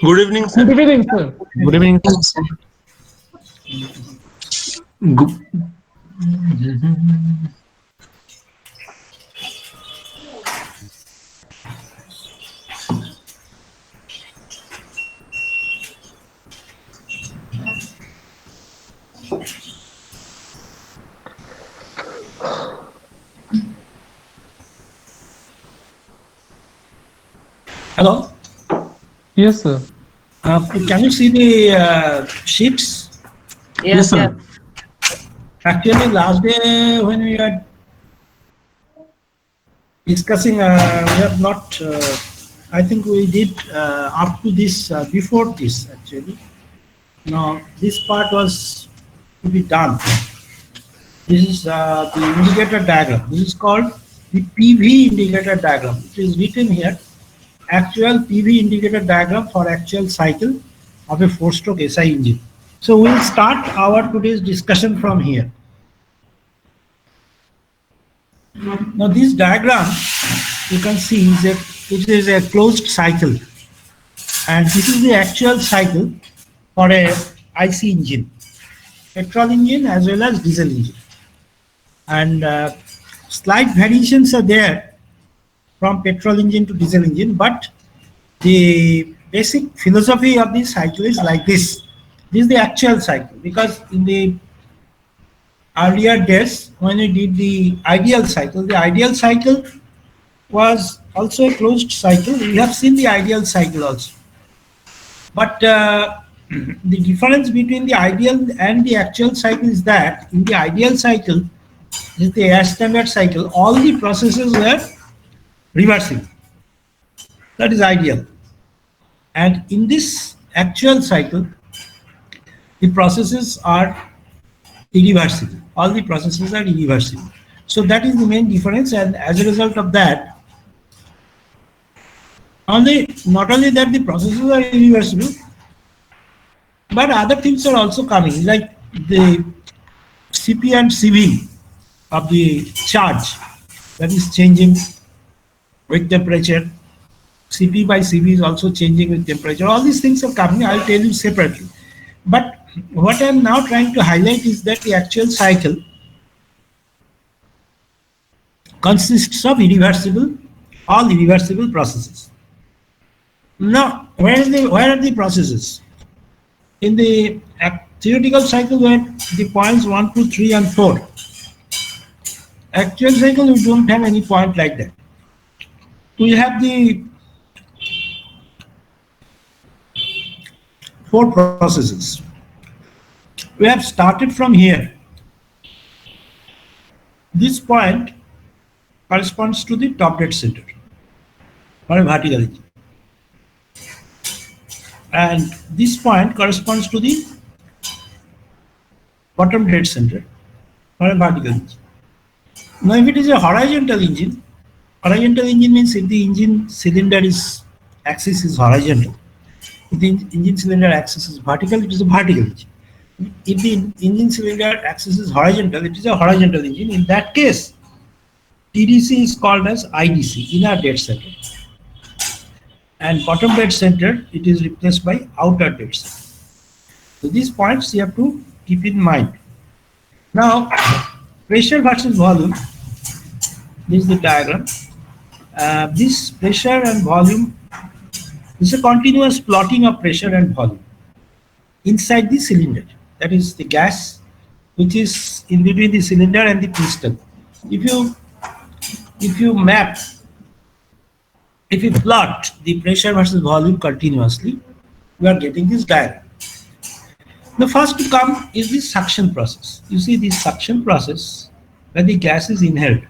Good evening, sir. Good evening, sir. Good evening. Good. Hello. Yes, sir. Can you see the sheets? Yes, sir. Actually, last day when we were discussing, we have not. I think we did up to this before this actually. Now this part was to be done. This is the indicator diagram. This is called the PV indicator diagram. It is written here. Actual PV indicator diagram for actual cycle of a four-stroke SI engine. So we'll start our today's discussion from here. Now this diagram you can see it is a closed cycle, and this is the actual cycle for a IC engine, petrol engine as well as diesel engine, and slight variations are there from petrol engine to diesel engine, but the basic philosophy of this cycle is like this. This is the actual cycle, because in the earlier days when we did the ideal cycle was also a closed cycle. We have seen the ideal cycle also. But the difference between the ideal and the actual cycle is that in the ideal cycle, is the air standard cycle, all the processes were reversible. That is ideal. And in this actual cycle, the processes are irreversible. All the processes are irreversible. So that is the main difference, and as a result of that, not only that the processes are irreversible, but other things are also coming, like the CP and CV of the charge that is changing with temperature. CP by CV is also changing with temperature. All these things are coming. I'll tell you separately. But what I'm now trying to highlight is that the actual cycle consists of all irreversible processes. Now, where are the processes? In the theoretical cycle, where the points 1, 2, 3, and 4. Actual cycle, we don't have any point like that. We have the 4 processes. We have started from here. This point corresponds to the top dead center for a vertical engine. And this point corresponds to the bottom dead center for a vertical engine. Now, if it is a horizontal engine means if the engine cylinder axis is horizontal, if the engine cylinder axis is vertical, it is a vertical engine. If the engine cylinder axis is horizontal, it is a horizontal engine. In that case, TDC is called as IDC, inner dead center. And bottom dead center, it is replaced by outer dead center. So these points you have to keep in mind. Now, pressure versus volume. This is the diagram. This pressure and volume is a continuous plotting of pressure and volume inside the cylinder. That is the gas which is in between the cylinder and the piston. If you plot the pressure versus volume continuously, you are getting this diagram. The first to come is the suction process. You see the suction process where the gas is inhaled.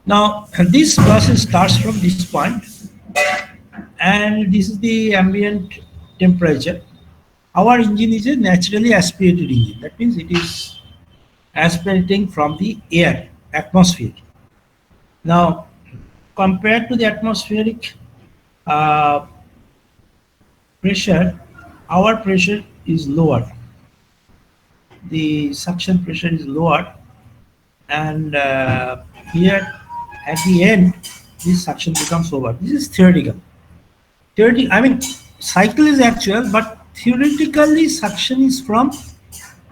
Now, this process starts from this point, and this is the ambient temperature. Our engine is a naturally aspirated engine. That means it is aspirating from the air, atmosphere. Now, compared to the atmospheric pressure, our pressure is lower. The suction pressure is lower, and here at the end, this suction becomes over. This is theoretical. I mean, cycle is actual, but theoretically suction is from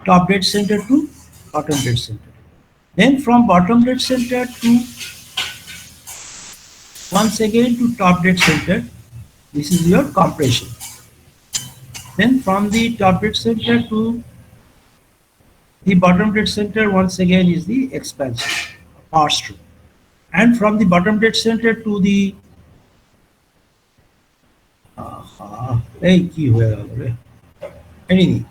top dead center to bottom dead center. Then from bottom dead center to once again to top dead center, this is your compression. Then from the top dead center to the bottom dead center once again is the expansion, power stroke. And from the bottom dead center to the এই কি হয়ে গেল রে anything.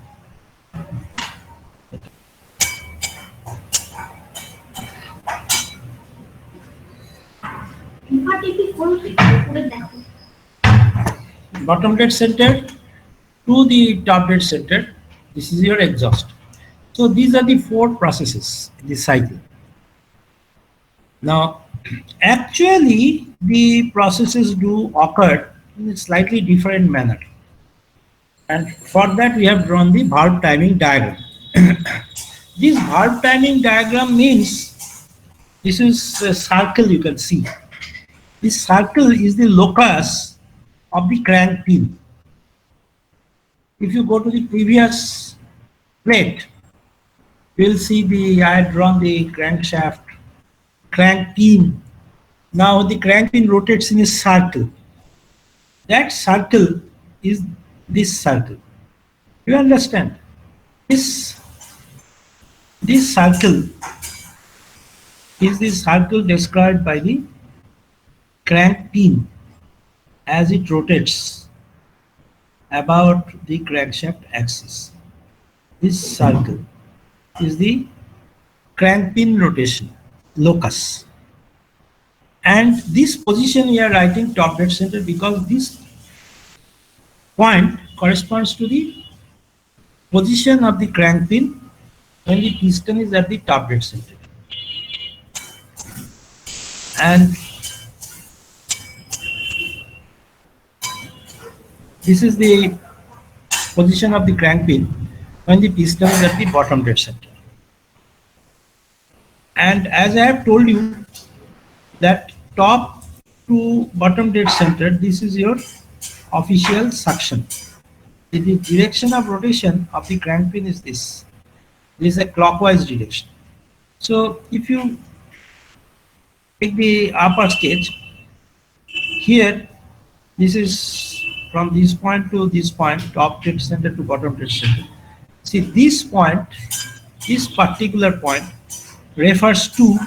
Bottom dead center to the top dead center, this is your exhaust. So these are the four processes in the cycle. Now actually the processes do occur in a slightly different manner, and for that we have drawn the valve timing diagram. This valve timing diagram means this is a circle you can see. This circle is the locus of the crank pin. If you go to the previous plate, you will see I had drawn the crankshaft, crank pin. Now the crank pin rotates in a circle. That circle is this circle. You understand? This circle is the circle described by the crank pin as it rotates about the crankshaft axis. This circle is the crank pin rotation locus. And this position we are writing top dead center because this point corresponds to the position of the crank pin when the piston is at the top dead center. And this is the position of the crank pin when the piston is at the bottom dead center. And as I have told you that top to bottom dead center, this is your official suction. The direction of rotation of the crank pin is this. This is a clockwise direction. So if you take the upper sketch, here this is from this point to this point, top dead center to bottom dead center. See this point, this particular point refers to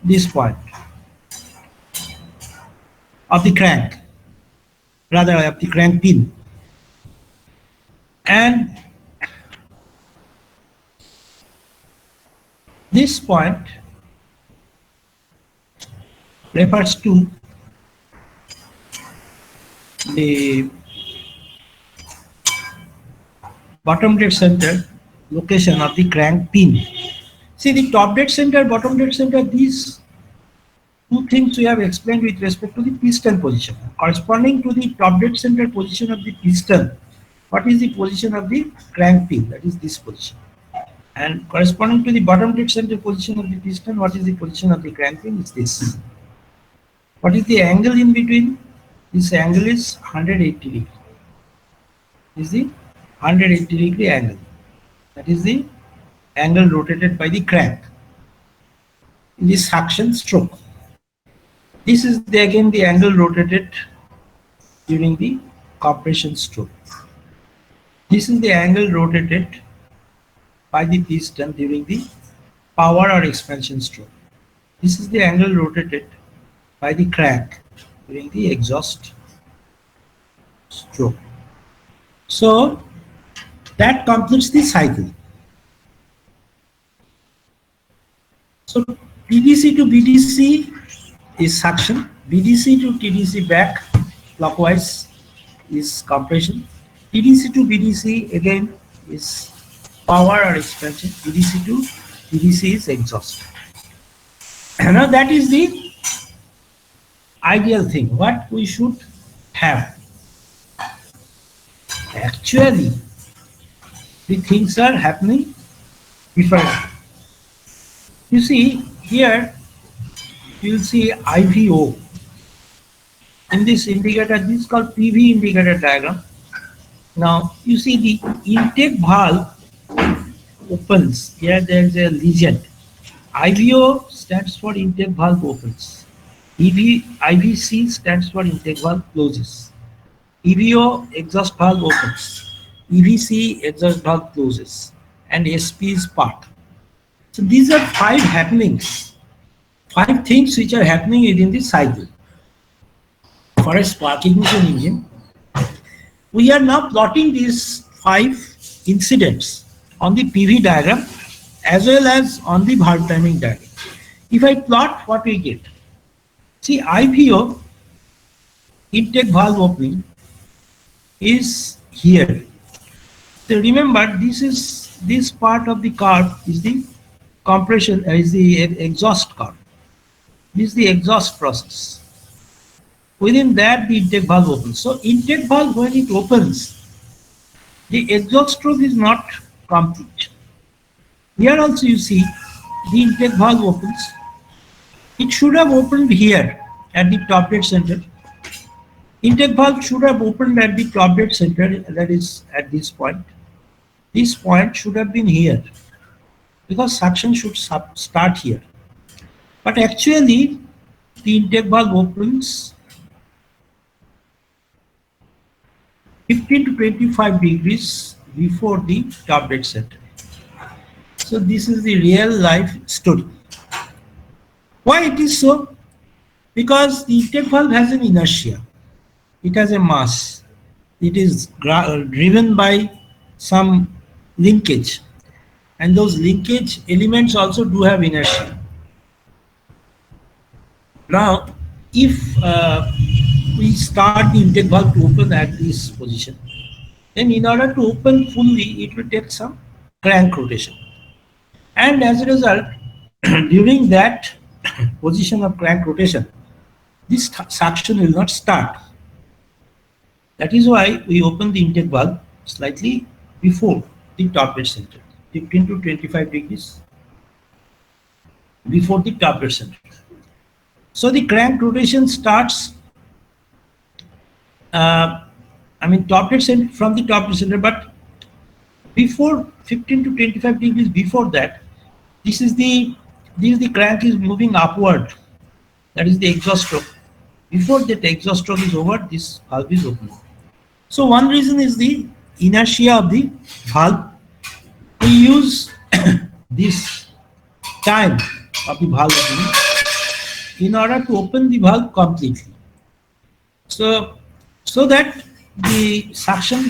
this point of the crank, rather of the crank pin. And this point refers to the bottom dead center location of the crank pin. See the top dead center, bottom dead center, these two things we have explained with respect to the piston position. Corresponding to the top dead center position of the piston, what is the position of the crank pin? That is this position. And corresponding to the bottom dead center position of the piston, what is the position of the crank pin? Is this. What is the angle in between? This angle is 180 degree. Is the 180 degree angle. That is the angle rotated by the crank in the suction stroke. This is again the angle rotated during the compression stroke. This is the angle rotated by the piston during the power or expansion stroke. This is the angle rotated by the crank during the exhaust stroke. So that completes the cycle. So TDC to BDC is suction, BDC to TDC back clockwise is compression, TDC to BDC again is power or expansion, BDC to TDC is exhaust. Now that is the ideal thing, what we should have. Actually, the things are happening differently. You see here, you will see IVO. in this indicator, this is called PV indicator diagram. Now you see the intake valve opens. Here there is a legend. IVO stands for intake valve opens. IVC stands for intake valve closes. EVO exhaust valve opens. EVC exhaust valve closes. And SP is part. So these are 5 happenings, 5 things which are happening within the cycle. For a spark ignition engine, we are now plotting these 5 incidents on the PV diagram as well as on the valve timing diagram. If I plot, what we get? See, IVO, intake valve opening, is here. So remember, this part of the curve is the compression, is the exhaust curve. This is the exhaust process. Within that, the intake valve opens. So intake valve, when it opens, the exhaust stroke is not complete. Here also you see the intake valve opens. It should have opened here at the top dead center. Intake valve should have opened at the top dead center, that is at this point. This point should have been here because suction should start here. But actually, the intake valve opens 15 to 25 degrees before the top dead center. So this is the real life story. Why it is so? Because the intake valve has an inertia. It has a mass. It is driven by some linkage. And those linkage elements also do have inertia. Now, if we start the intake valve to open at this position, then in order to open fully, it will take some crank rotation. And as a result, during that position of crank rotation, this suction will not start. That is why we open the intake valve slightly before the top dead center, 15 to 25 degrees before the top dead center. So the crank rotation starts, top dead center, from the top dead center, but before 15 to 25 degrees before that, this is the crank is moving upward. That is the exhaust stroke. Before that exhaust stroke is over, this valve is open. So one reason is the inertia of the valve. We use this time of the valve opening in order to open the valve completely. So that the suction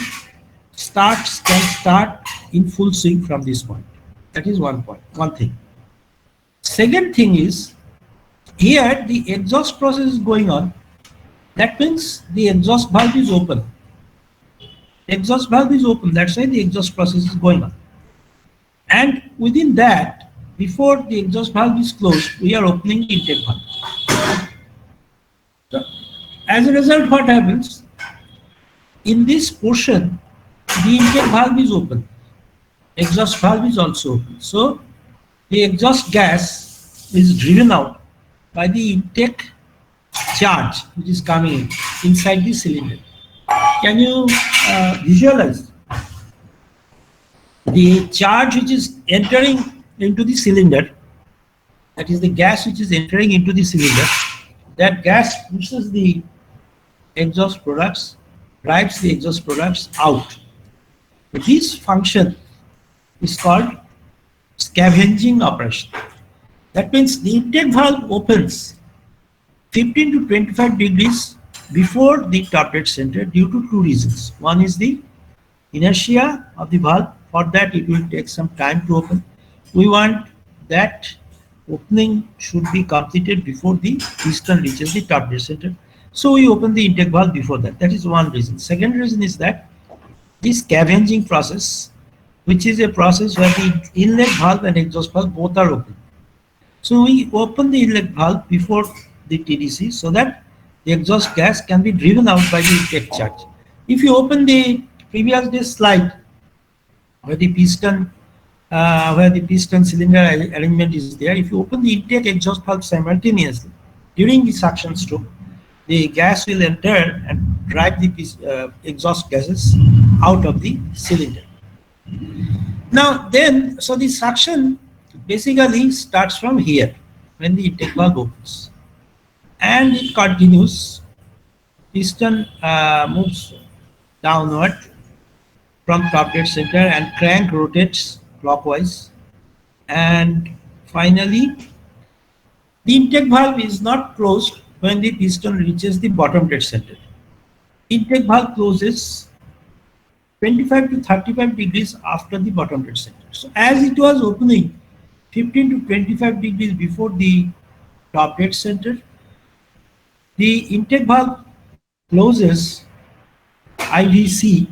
can start in full swing from this point. That is one thing. Second thing is, here the exhaust process is going on. That means the exhaust valve is open. Exhaust valve is open, that's why the exhaust process is going on. And within that, before the exhaust valve is closed, we are opening the intake valve. So, as a result, what happens? In this portion, the intake valve is open. Exhaust valve is also open. So, the exhaust gas is driven out by the intake charge which is coming inside the cylinder. Can you visualize? The charge which is entering into the cylinder, that is the gas which is entering into the cylinder, that gas pushes the exhaust products, drives the exhaust products out. This function is called scavenging operation. That means the intake valve opens 15 to 25 degrees before the top dead center due to 2 reasons. One is the inertia of the valve. For that, it will take some time to open. We want that opening should be completed before the piston reaches the top dead center. So we open the intake valve before that. That is one reason. Second reason is that this scavenging process, which is a process where the inlet valve and exhaust valve both are open. So we open the inlet valve before the TDC so that the exhaust gas can be driven out by the intake charge. If you open the previous day's slide where the piston cylinder arrangement is there, if you open the intake exhaust valve simultaneously during the suction stroke, the gas will enter and drive the exhaust gases out of the cylinder. Now then, so the suction basically starts from here when the intake valve opens, and it continues. Piston moves downward from top dead center, and crank rotates clockwise, and finally the intake valve is not closed when the piston reaches the bottom dead center. Intake valve closes 25 to 35 degrees after the bottom dead center. So as it was opening 15 to 25 degrees before the top dead center, the intake valve closes IVC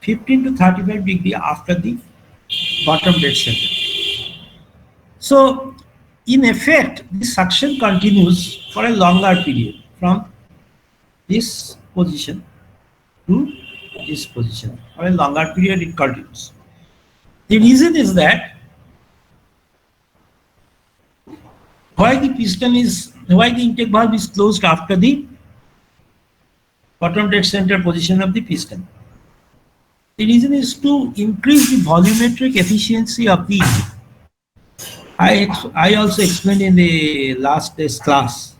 15 to 35 degree after the bottom dead center. So in effect, the suction continues for a longer period from this position to this position. For a longer period it continues. The reason is that why the intake valve is closed after the bottom dead center position of the piston. The reason is to increase the volumetric efficiency of the engine. I also explained in the last day's class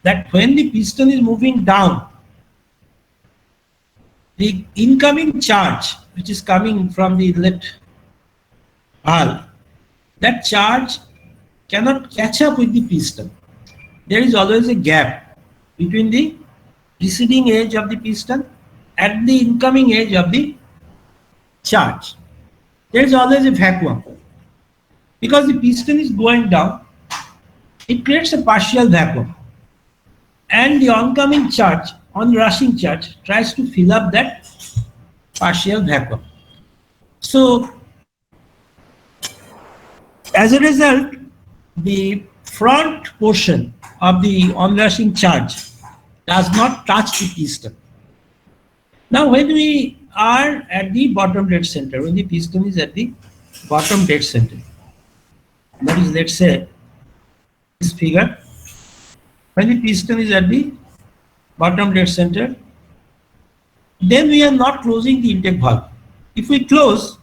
that when the piston is moving down, the incoming charge which is coming from the inlet valve, that charge cannot catch up with the piston. There is always a gap between the receding edge of the piston and the incoming edge of the charge. There is always a vacuum. Because the piston is going down, it creates a partial vacuum. And the oncoming charge, onrushing charge, tries to fill up that partial vacuum. So, as a result, the front portion of the onrushing charge does not touch the piston. Now, when we are at the bottom dead center, when the piston is at the bottom dead center, that is, let's say, this figure, when the piston is at the bottom dead center, then we are not closing the intake valve. If we close,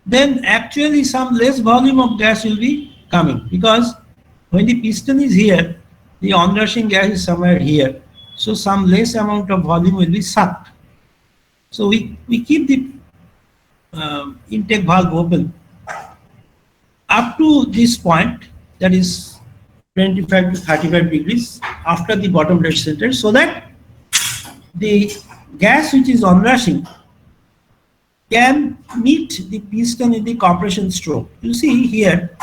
then actually some less volume of gas will be coming, because when the piston is here, the onrushing gas is somewhere here, so some less amount of volume will be sucked. So we keep the intake valve open up to this point, that is 25 to 35 degrees after the bottom dead center, so that the gas which is onrushing can meet the piston in the compression stroke. You see here,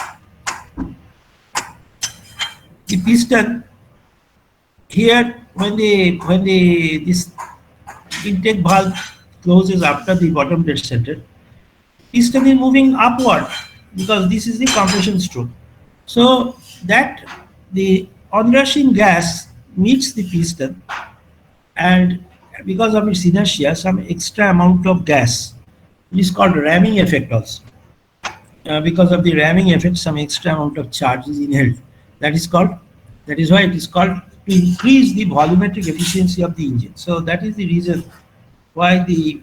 the piston here, when this intake valve closes after the bottom dead center, piston is moving upward because this is the compression stroke. So that the onrushing gas meets the piston, and because of its inertia, some extra amount of gas, it is called ramming effect also. Because of the ramming effect, some extra amount of charge is inhaled. That is why it is called to increase the volumetric efficiency of the engine. So that is the reason why the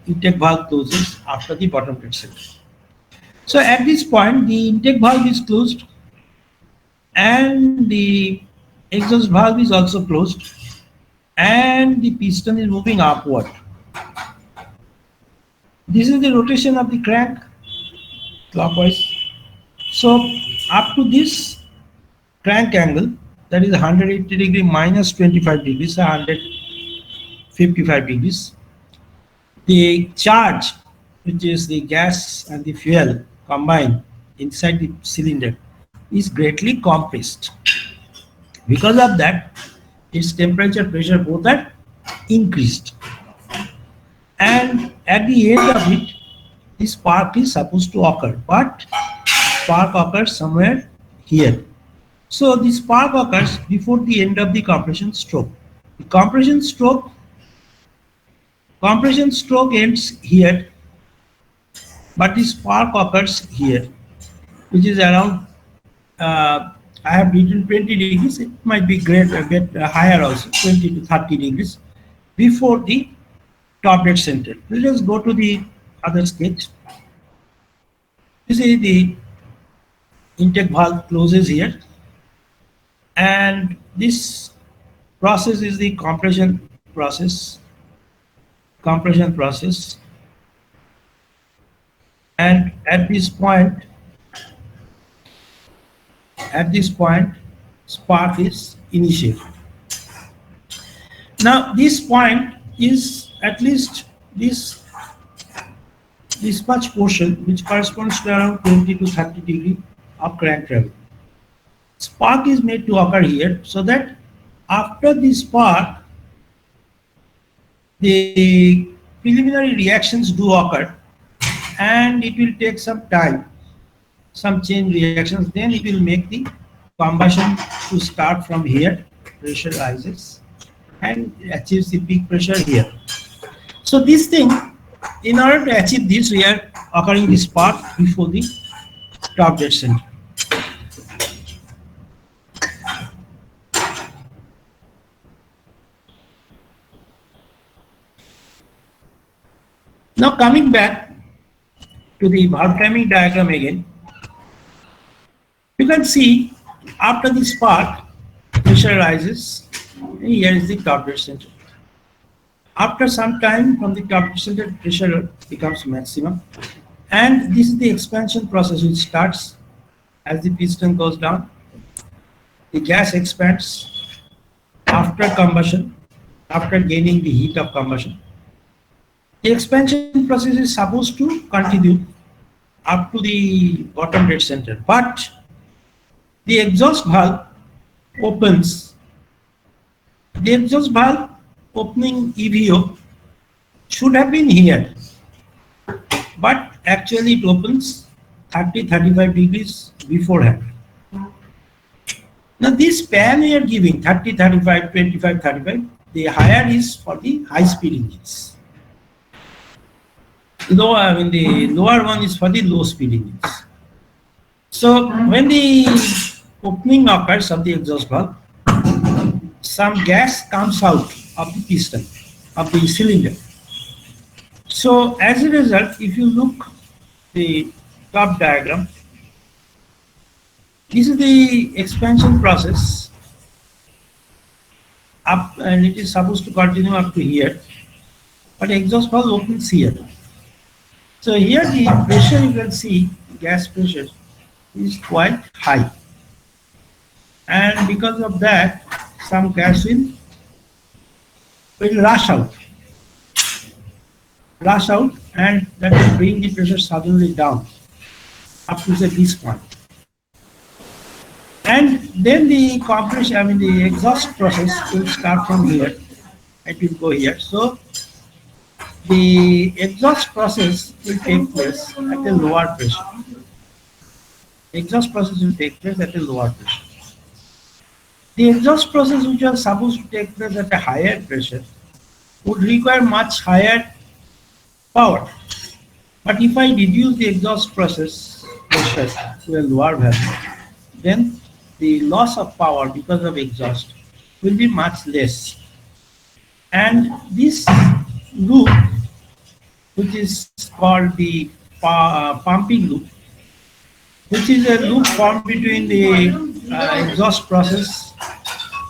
intake valve closes after the bottom dead center. So at this point, the intake valve is closed and the exhaust valve is also closed, and the piston is moving upward. This is the rotation of the crank clockwise. So up to this crank angle, that is 180 degree minus 25 degrees, 155 degrees, the charge, which is the gas and the fuel combined inside the cylinder, is greatly compressed. Because of that, its temperature, pressure both are increased. And at the end of it, this spark is supposed to occur, but spark occurs somewhere here. So the spark occurs before the end of the compression stroke. The compression stroke ends here, but the spark occurs here, which is around I have written 20 degrees. It might be great, a bit higher also, 20 to 30 degrees before the top dead center. Let us go to the other sketch. You see the intake valve closes here, and this process is the compression process. Compression process, and at this point, spark is initiated. Now this point is at least this much portion, which corresponds to around 20 to 30 degree of crank travel. Spark is made to occur here, so that after the spark, the preliminary reactions do occur, and it will take some time, some chain reactions. Then it will make the combustion to start from here, pressure rises, and achieves the peak pressure here. So this thing, in order to achieve this, we are occurring the spark before the top dead center. Now coming back to the valve timing diagram again, you can see after the spark, pressure rises, and here is the top dead center. After some time from the top dead center, pressure becomes maximum, and this is the expansion process which starts as the piston goes down. The gas expands after combustion, after gaining the heat of combustion. The expansion process is supposed to continue up to the bottom dead center, but the exhaust valve opens. The exhaust valve opening EVO should have been here, but actually it opens 30-35 degrees beforehand. Now this span we are giving 30-35, 25-35, the higher is for the high-speed engines. The lower one is for the low-speed engines. So when the opening occurs of the exhaust valve, some gas comes out of the piston, of the cylinder. So as a result, if you look the top diagram, this is the expansion process up, and it is supposed to continue up to here, but exhaust valve opens here. So here the pressure, you can see gas pressure is quite high, and because of that some gas will rush out, and that will bring the pressure suddenly down up to this point. And then the compression, the exhaust process will start from here. It will go here. So the exhaust process will take place at a lower pressure. Exhaust process will take place at a lower pressure. The exhaust process, which was supposed to take place at a higher pressure, would require much higher power. But if I reduce the exhaust process pressure to a lower value, then the loss of power because of exhaust will be much less. And this loop, which is called the pumping loop, which is a loop formed between the exhaust process,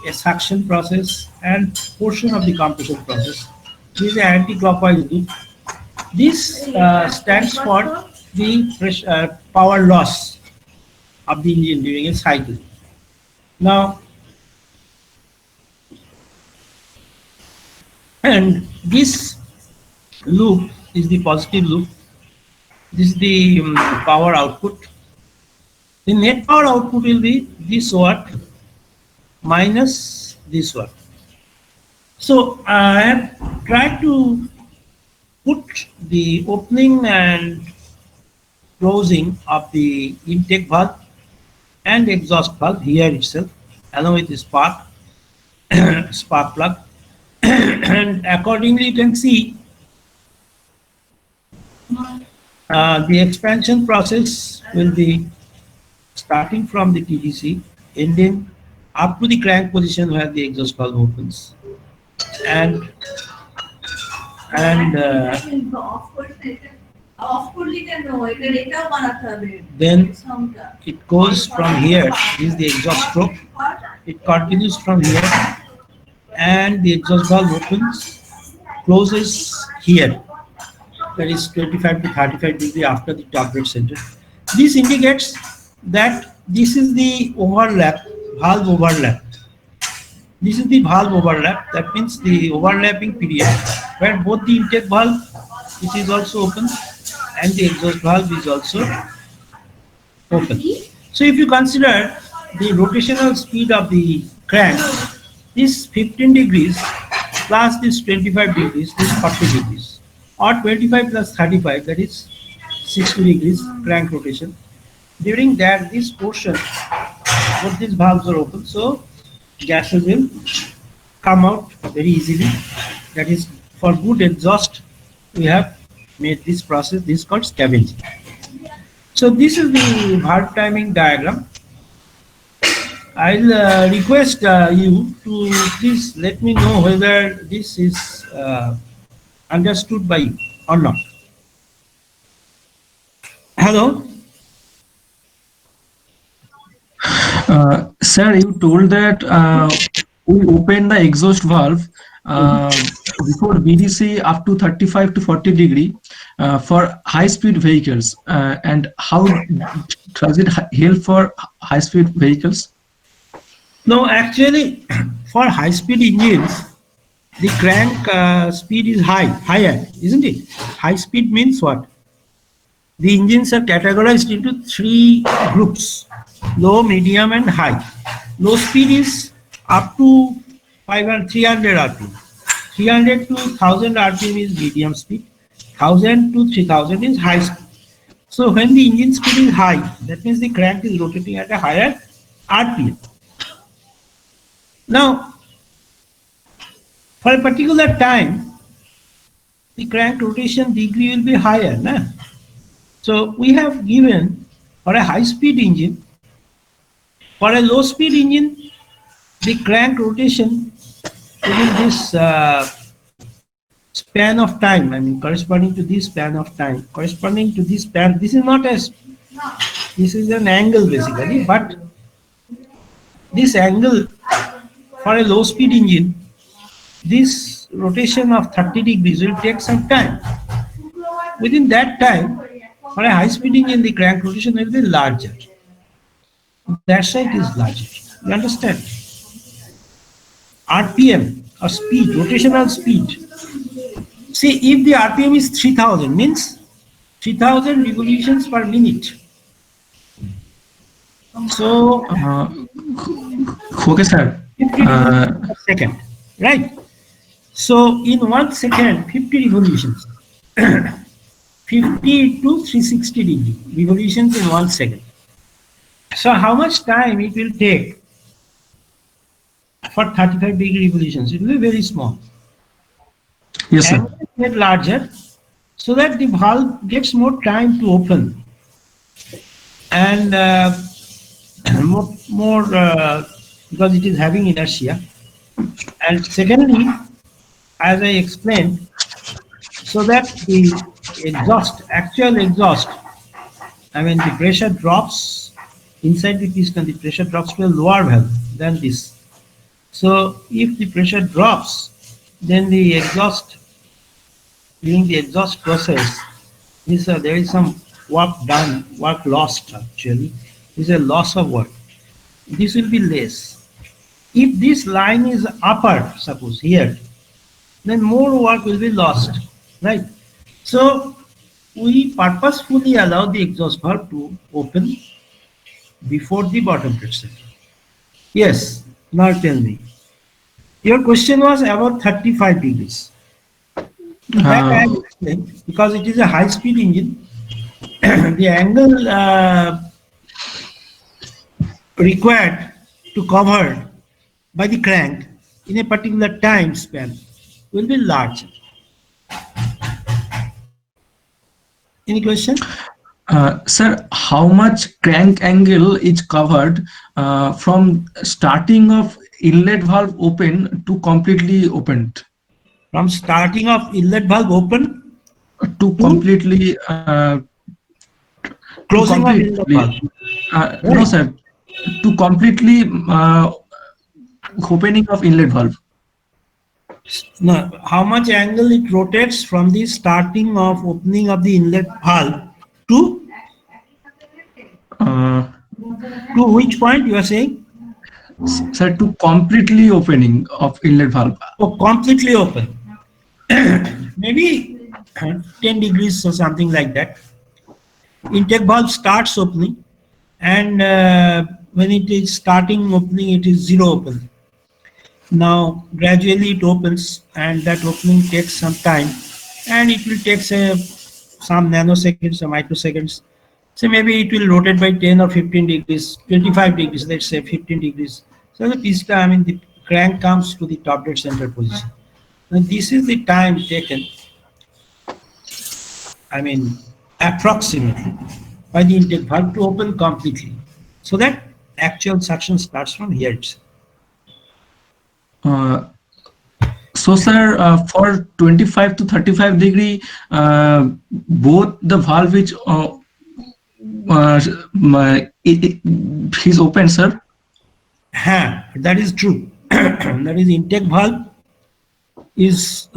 a suction process, and portion of the compression process. This is an anti-clockwise loop. This stands for the pressure, power loss of the engine during a cycle. Now, and this loop is the positive loop. This is the power output. The net power output will be this work minus this work. So I have tried to put the opening and closing of the intake valve and exhaust valve here itself, along with the spark plug. And accordingly, you can see the expansion process will be starting from the TDC, ending up to the crank position where the exhaust valve opens, and and then it goes from here. This is the exhaust stroke. It continues from here, and the exhaust valve opens, closes here. That is 25 to 35 degree after the top dead center. This indicates that this is the overlap, valve overlap. This is the valve overlap. That means the overlapping period where both the intake valve, which is also open, and the exhaust valve is also open. So if you consider the rotational speed of the crank, this 15 degrees plus this 25 degrees, this 40 degrees, or 25 plus 35, that is 60 degrees crank rotation. During that, this portion, both these valves are open, so gases will come out very easily. That is, for good exhaust, we have made this process. This is called scavenging. So this is the valve timing diagram. I'll request you to please let me know whether this is understood by you or not. Hello? Sir, you told that we open the exhaust valve before VDC up to 35 to 40 degree for high-speed vehicles. And how does it help for high-speed vehicles? No, actually, for high-speed engines, the crank speed is higher, isn't it? High speed means what? The engines are categorized into three groups: low, medium, and high. Low speed is up to 300 RPM. 300 to 1000 RPM is medium speed. 1000 to 3000 is high speed. So when the engine speed is high, that means the crank is rotating at a higher RPM. Now, for a particular time, the crank rotation degree will be higher. Nah? So we have given for a high-speed engine, for a low-speed engine, the crank rotation within this span of time, I mean corresponding to this span of time, corresponding to this span, this is not as, this is an angle basically, but this angle for a low-speed engine, this rotation of 30 degrees will take some time. Within that time, for a high-speed engine, the crank rotation will be larger. That side is larger. You understand? RPM or speed, rotational speed. See, if the RPM is 3000, means 3000 revolutions per minute. So, Okay, sir. 50 revolutions per second, right? So in 1 second, 50 revolutions, 50 to 360 degree revolutions in 1 second. So how much time it will take for 35 degree revolutions? It will be very small. Yes, sir. And it will get larger so that the valve gets more time to open and more because it is having inertia. And secondly, as I explained, so that the exhaust, actual exhaust, I mean the pressure drops inside the piston, the pressure drops to a lower valve than this. So if the pressure drops, then the exhaust, during the exhaust process, there is some work done, work lost actually. This is a loss of work. This will be less. If this line is upper, suppose here, then more work will be lost, right? So we purposefully allow the exhaust valve to open before the bottom dead center. Yes, now tell me. Your question was about 35 degrees. That I have explained, because it is a high-speed engine, the angle required to cover by the crank in a particular time span will be larger. Any question? Sir, how much crank angle is covered from starting of inlet valve open to completely opened? From starting of inlet valve open To to completely to closing of inlet completely valve. no Right. sir, to completely opening of inlet valve. Now, how much angle it rotates from the starting of opening of the inlet valve to Uh, which point you are saying? Sir, to completely opening of inlet valve. Oh, completely open. Maybe 10 degrees or something like that. Intake valve starts opening, and when it is starting opening, it is zero open. Now, gradually it opens, and that opening takes some time, and it will take say, some nanoseconds or microseconds. So maybe it will rotate by 10 or 15 degrees, 25 degrees, let's say 15 degrees. So the piston, I mean, the crank comes to the top dead center position. And this is the time taken, I mean, approximately by the intake valve to open completely. So that actual suction starts from here itself. Uh, so sir, for 25 to 35 degree, both the valve which is open, sir. That is true. That is intake valve is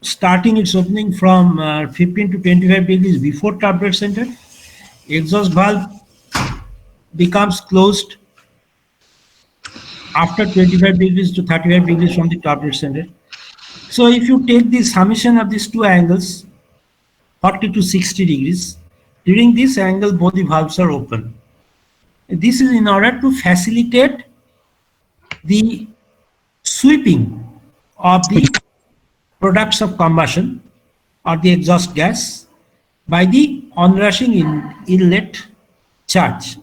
starting its opening from 15 to 25 degrees before top dead center. Exhaust valve becomes closed after 25 degrees to 35 degrees from the top dead center. So if you take the summation of these two angles, 40 to 60 degrees, during this angle both the valves are open. This is in order to facilitate the sweeping of the products of combustion or the exhaust gas by the onrushing inlet charge,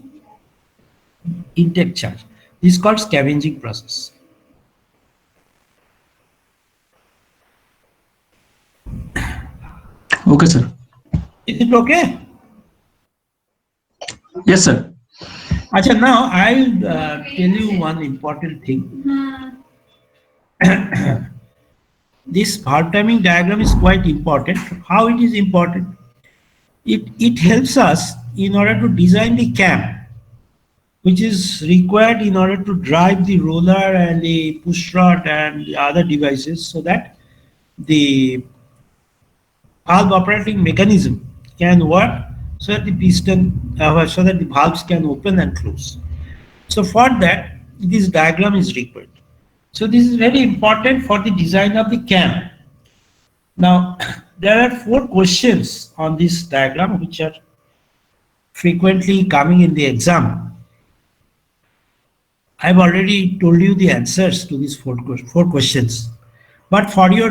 intake charge. This is called scavenging process. Okay, sir. Is it okay? Yes, sir. Acha, now I'll tell you one important thing. This valve timing diagram is quite important. How it is important? It helps us in order to design the cam, which is required in order to drive the roller and the push rod and the other devices, so that the valve operating mechanism can work, so that the piston, so that the valves can open and close. So for that, this diagram is required. So this is very important for the design of the cam. Now, there are 4 questions on this diagram which are frequently coming in the exam. I've already told you the answers to these four questions. But for your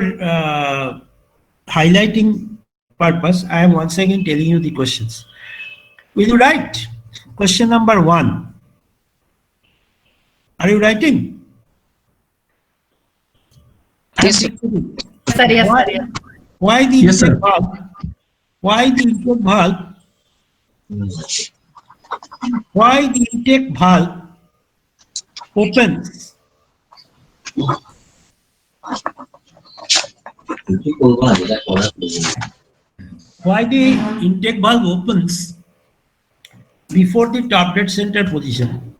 highlighting purpose, I am once again telling you the questions. Will you write? Question number 1. Are you writing? Yes, sir. Sir, yes, sir, yes. Why the Yes, sir. intake valve? Why the intake valve? Why the intake valve opens? Why the intake valve opens before the top dead center position?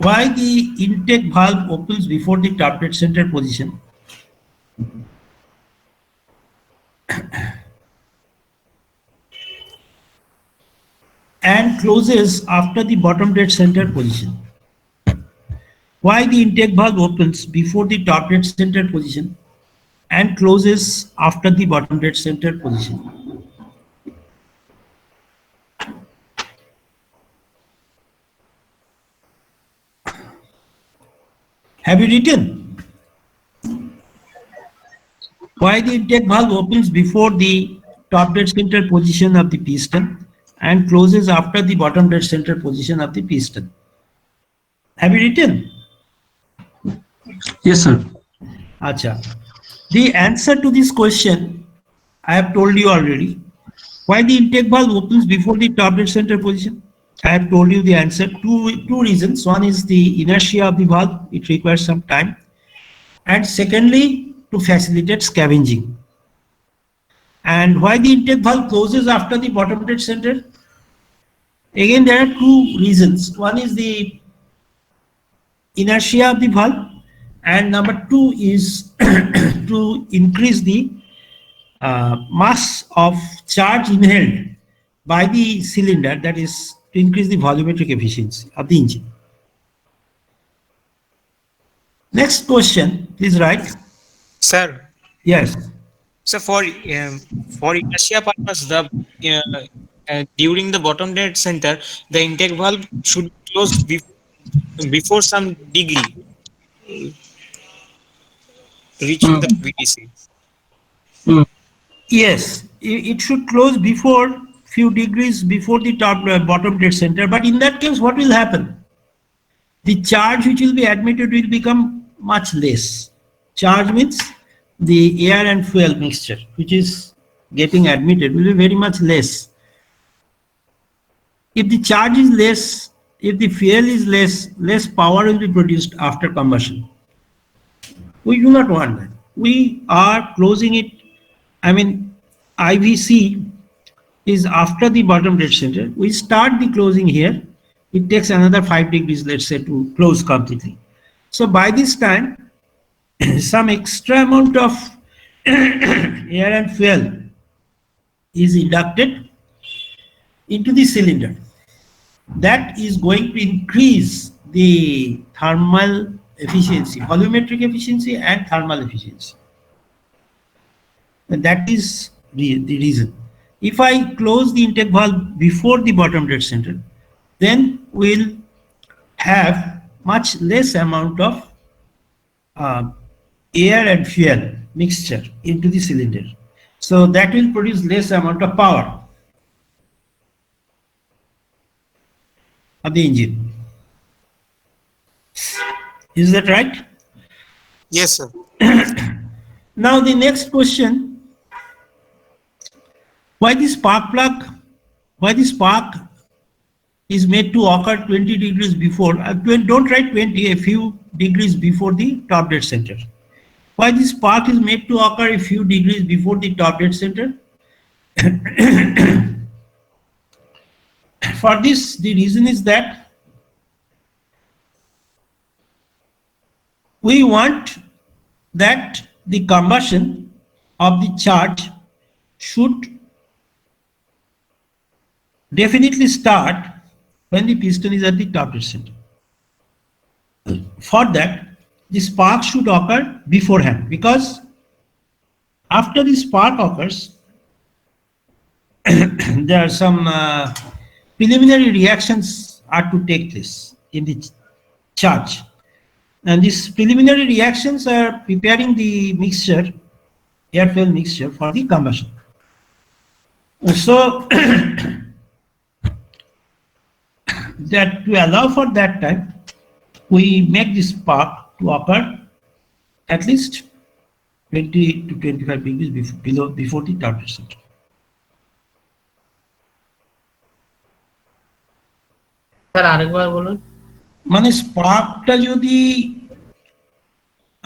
Why the intake valve opens before the top dead center position? And closes after the bottom dead center position. Why the intake valve opens before the top dead center position and closes after the bottom dead center position? Have you written? Why the intake valve opens before the top dead center position of the piston and closes after the bottom dead center position of the piston? Have you written? Yes, sir. Acha. The answer to this question, I have told you already. Why the intake valve opens before the top dead center position? I have told you the answer. Two reasons. One is the inertia of the valve. It requires some time. And secondly, to facilitate scavenging. And why the intake valve closes after the bottom dead center? Again, there are two reasons. One is the inertia of the valve, and number two is to increase the mass of charge inhaled by the cylinder, that is to increase the volumetric efficiency of the engine. Next question, please write. Sir, Yes. so for inertia purpose, the during the bottom dead center, the intake valve should be closed before some degree reaching the VDC. Yes, it should close before few degrees before the top bottom dead center. But in that case, what will happen? The charge which will be admitted will become much less. Charge means the air and fuel mixture, which is getting admitted, will be very much less. If the charge is less, if the fuel is less power will be produced after combustion. We do not want that. We are closing it. I mean, IVC is after the bottom dead center. We start the closing here. It takes another 5 degrees, let's say, to close completely. So by this time, some extra amount of air and fuel is inducted into the cylinder. That is going to increase the thermal efficiency, volumetric efficiency and thermal efficiency. And that is the reason. If I close the intake valve before the bottom dead center, then we'll have much less amount of air and fuel mixture into the cylinder. So that will produce less amount of power of the engine. Is that right? Yes, sir. Now the next question, why the spark is made to occur 20 degrees before, don't write 20, a few degrees before the top dead center. Why the spark is made to occur a few degrees before the top dead center? For this, the reason is that we want that the combustion of the charge should definitely start when the piston is at the top dead center. For that, the spark should occur beforehand, because after the spark occurs, there are some preliminary reactions are to take place in the charge. And these preliminary reactions are preparing the mixture, air-fuel mixture, for the combustion. So, that to allow for that time, we make the spark to occur at least 20 to 25 degrees before the top dead center. Sir আরেকবার বলুন। মানে স্পার্কটা যদি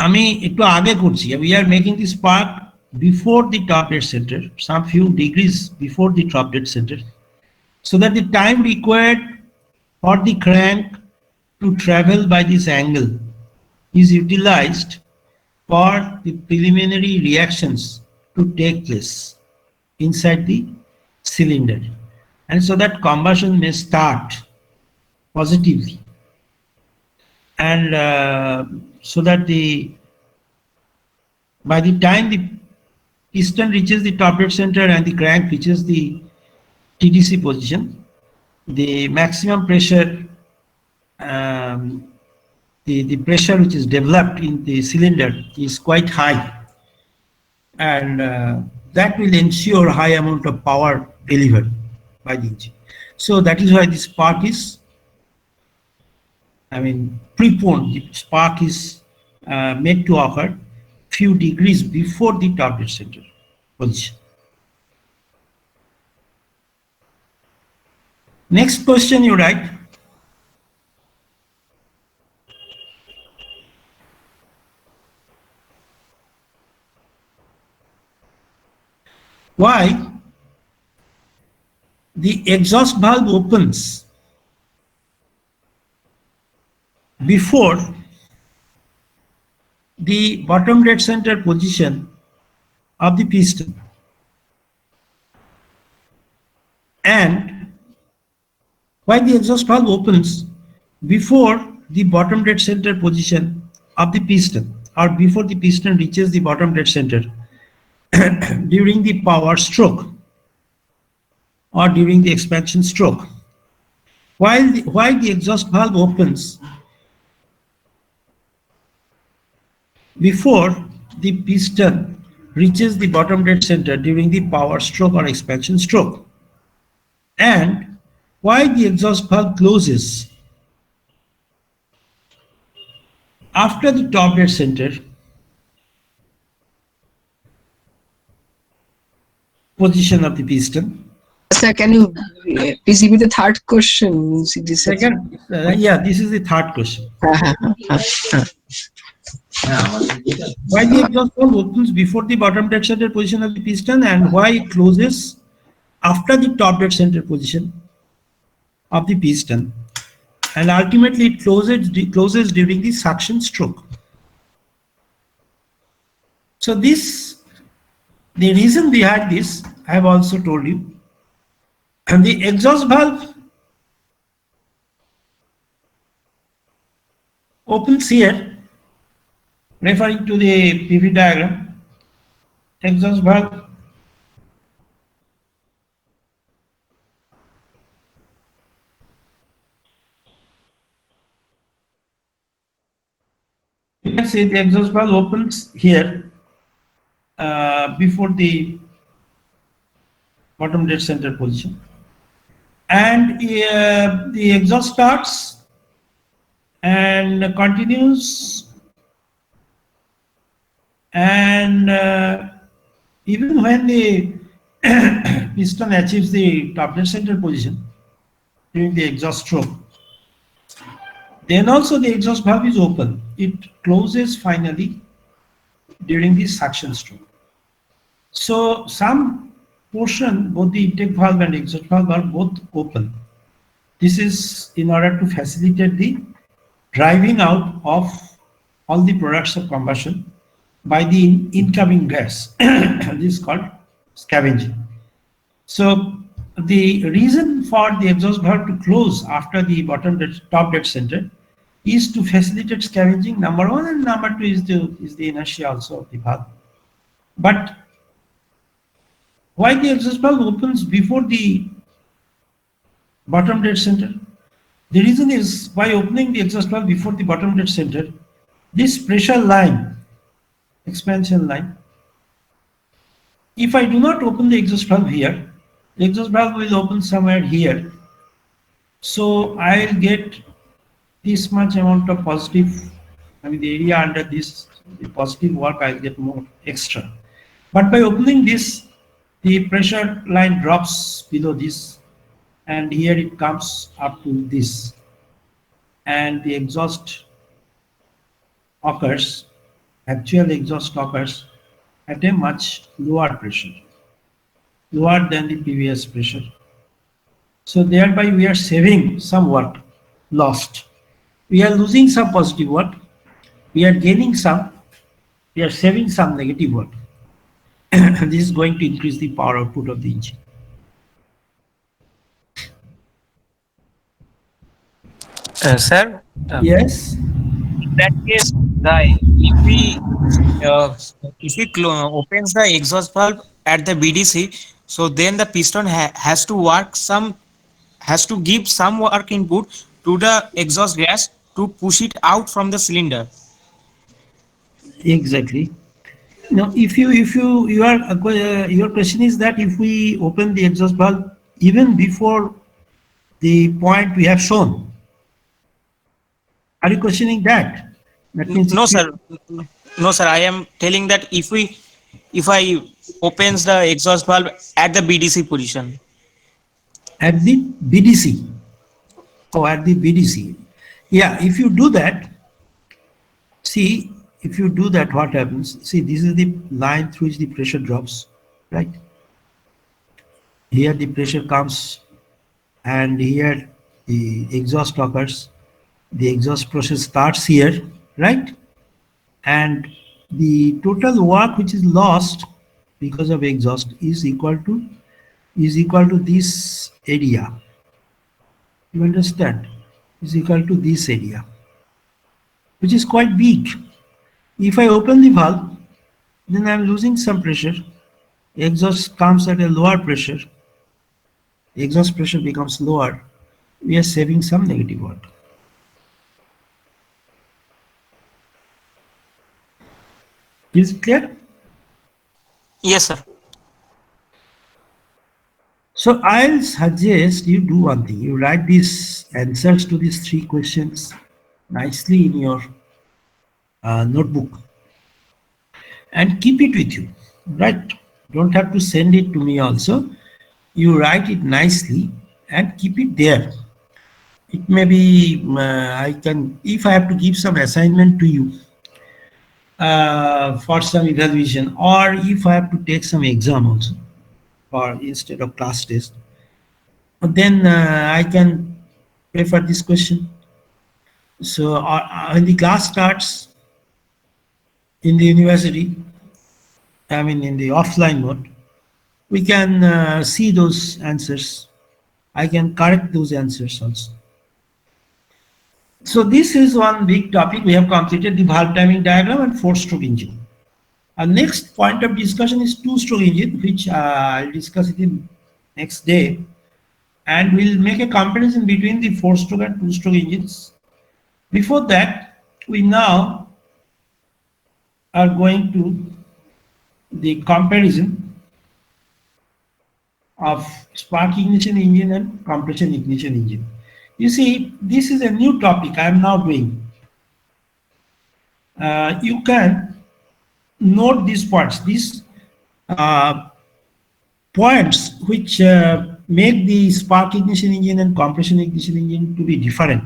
আমি একটু আগে করছি, we are making the spark before the top dead center, some few degrees before the top dead center, so that the time required for the crank to travel by this angle is utilized for the preliminary reactions to take place inside the cylinder, and so that combustion may start positively, and so that by the time the piston reaches the top dead center and the crank reaches the TDC position, the maximum pressure, the pressure which is developed in the cylinder is quite high, and that will ensure high amount of power delivered by the engine. So that is why the spark is, preponed. The spark is made to occur few degrees before the top dead center position. Next question you write. Why the exhaust valve opens before the bottom dead center position of the piston, and why the exhaust valve opens before the bottom dead center position of the piston, or before the piston reaches the bottom dead center during the power stroke or during the expansion stroke. Why the exhaust valve opens before the piston reaches the bottom dead center during the power stroke or expansion stroke, and why the exhaust valve closes after the top dead center position of the piston. Sir, can you please repeat the third question? See, this Second, yeah, this is the third question. Why the exhaust valve opens before the bottom dead center position of the piston, and why it closes after the top dead center position of the piston, and ultimately it closes during the suction stroke. So the reason behind this I have also told you. And the exhaust valve opens here, referring to the PV diagram. Exhaust valve you can see the exhaust valve opens here before the bottom dead center position, and the exhaust starts and continues, and even when the piston achieves the top dead center position during the exhaust stroke, then also the exhaust valve is open. It closes finally during the suction stroke. So some portion, both the intake valve and exhaust valve are both open. This is in order to facilitate the driving out of all the products of combustion by the incoming gas. This is called scavenging. So the reason for the exhaust valve to close after the top dead center is to facilitate scavenging, number one, and number two is the inertia also of the valve. But why the exhaust valve opens before the bottom dead center? The reason is, by opening the exhaust valve before the bottom dead center, this pressure line, expansion line, if I do not open the exhaust valve here, the exhaust valve will open somewhere here. So I will get this much amount of positive, I mean the area under this, the positive work, I will get more extra. But by opening this, the pressure line drops below this, and here it comes up to this, and the exhaust occurs, actual exhaust occurs at a much lower pressure, lower than the previous pressure. So thereby we are saving some work lost. We are losing some positive work, we are gaining some, we are saving some negative work. This is going to increase the power output of the engine. Sir, Yes. in that case, if we opens the exhaust valve at the BDC, so then the piston has to give some work input to the exhaust gas to push it out from the cylinder. Exactly. Now, if your question is that if we open the exhaust valve even before the point we have shown, are you questioning that? That means No, sir. No, sir. I am telling that if I opens the exhaust valve at the BDC position. At the BDC. Oh, at the BDC. Yeah, if you do that, see, if you do that, what happens? See, this is the line through which the pressure drops, right? Here the pressure comes and here the exhaust occurs. The exhaust process starts here, right? And the total work which is lost because of exhaust is equal to this area. You understand? Is equal to this area, which is quite big. If I open the valve, then I am losing some pressure. Exhaust comes at a lower pressure. Exhaust pressure becomes lower. We are saving some negative work. Is it clear? Yes, sir. So I'll suggest you do one thing. You write these answers to these three questions nicely in your notebook and keep it with you, right? Don't have to send it to me also. You write it nicely and keep it there. It may be, if I have to give some assignment to you for some evaluation, or if I have to take some exam also, or instead of class test, then I can prefer this question. So when the class starts in the university, I mean in the offline mode, we can see those answers. I can correct those answers also. So this is one big topic. We have completed the valve timing diagram and four-stroke engine. Our next point of discussion is two-stroke engine, which I'll discuss it in next day. And we'll make a comparison between the four-stroke and two-stroke engines. Before that, we now are going to the comparison of spark ignition engine and compression ignition engine. You see, this is a new topic I am now doing. You can note these points. These points which make the spark ignition engine and compression ignition engine to be different.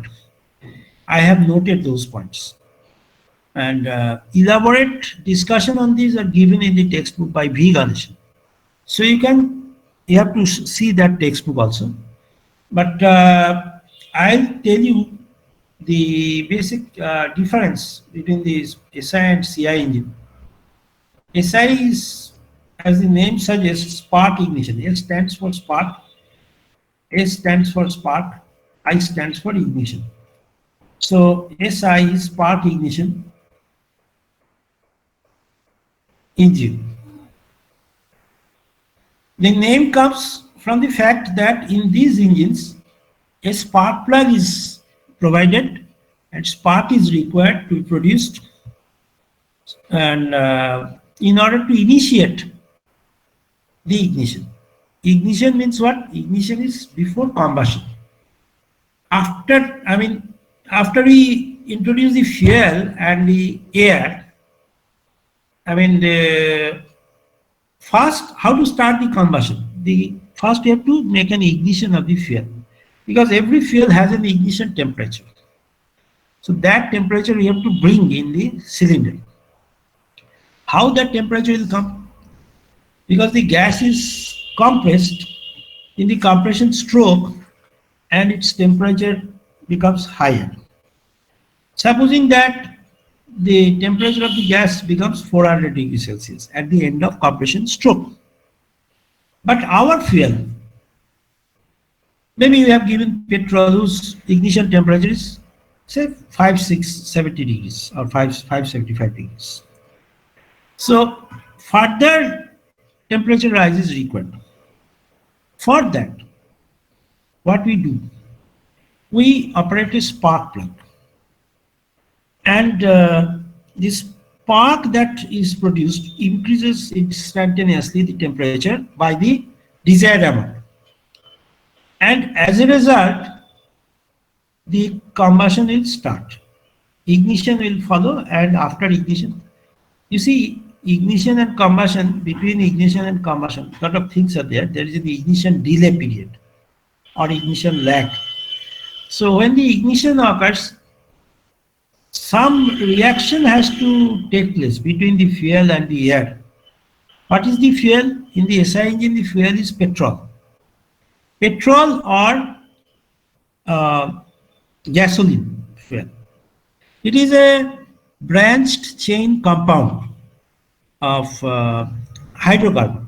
I have noted those points. And elaborate discussion on these are given in the textbook by V. Ganeshan. So you have to see that textbook also. But I'll tell you the basic difference between the SI and CI engine. SI is, as the name suggests, spark ignition. S stands for spark, S stands for spark, I stands for ignition. So SI is spark ignition engine. The name comes from the fact that in these engines, a spark plug is provided and spark is required to be produced, and in order to initiate the ignition. Ignition means what? Ignition is before combustion. After we introduce the fuel and the air, first, how to start the combustion? First we have to make an ignition of the fuel, because every fuel has an ignition temperature. So that temperature we have to bring in the cylinder. How that temperature will come? Because the gas is compressed in the compression stroke and its temperature becomes higher. Supposing that the temperature of the gas becomes 400 degrees Celsius at the end of compression stroke. But our fuel, maybe you have given petrol whose ignition temperature is say 570 degrees or 575 degrees. So further temperature rise is required. For that, what we do? We operate a spark plug. And this spark that is produced increases instantaneously the temperature by the desired amount. And as a result, the combustion will start. Ignition will follow, and after ignition, You see, ignition and combustion, between ignition and combustion, lot of things are there. There is an ignition delay period or ignition lag. So when the ignition occurs, some reaction has to take place between the fuel and the air. What is the fuel? In the SI engine, the fuel is petrol. Petrol or gasoline fuel. It is a branched chain compound of hydrocarbon,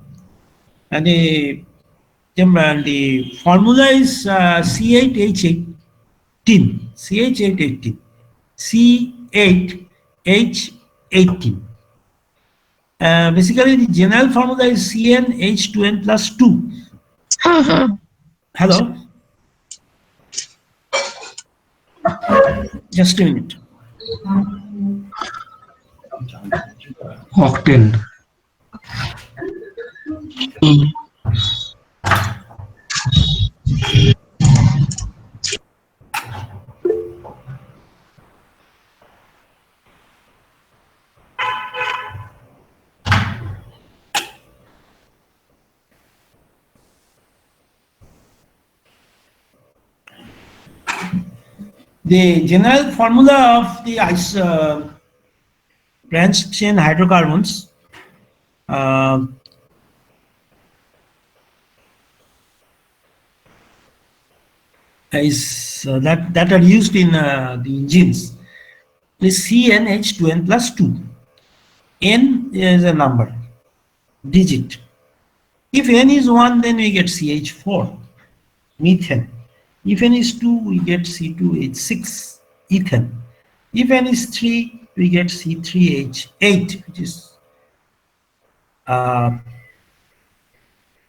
and the formula is C8H18. CH818. C8H18. Basically, the general formula is CnH2n plus 2. Hello? Just a minute. Octane. The general formula of the branched chain hydrocarbons is that are used in the engines is CnH2n plus 2. N is a number, digit. If n is 1, then we get CH4, methane. If n is 2, we get C2H6, ethane. If n is 3, we get C3H8, which is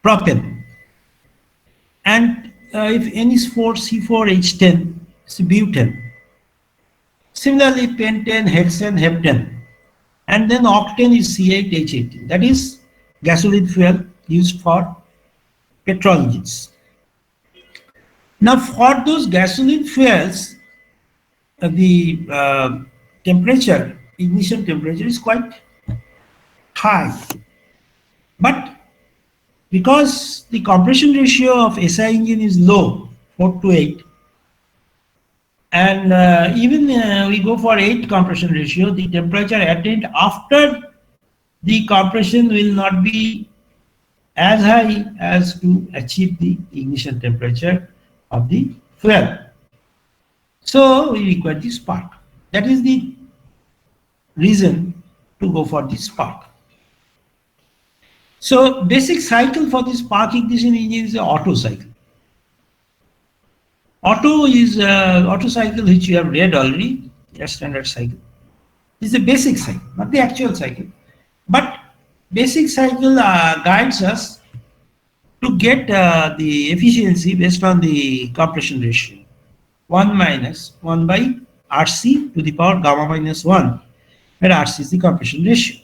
propane. And if n is 4, C4H10, it's butane. Similarly, pentane, hexane, heptane. And then octane is C8H18. That is gasoline fuel used for petrol engines. Now, for those gasoline fuels, the temperature, ignition temperature is quite high. But because the compression ratio of SI engine is low, 4 to 8, and even we go for 8 compression ratio, the temperature attained after the compression will not be as high as to achieve the ignition temperature of the fuel. So we require the spark. That is the reason to go for the spark. So basic cycle for the spark ignition engine is the Otto cycle. Otto is Otto cycle, which you have read already, a standard cycle. It's a basic cycle, not the actual cycle. But basic cycle guides us to get the efficiency based on the compression ratio. 1 minus 1 by RC to the power gamma minus 1, where RC is the compression ratio.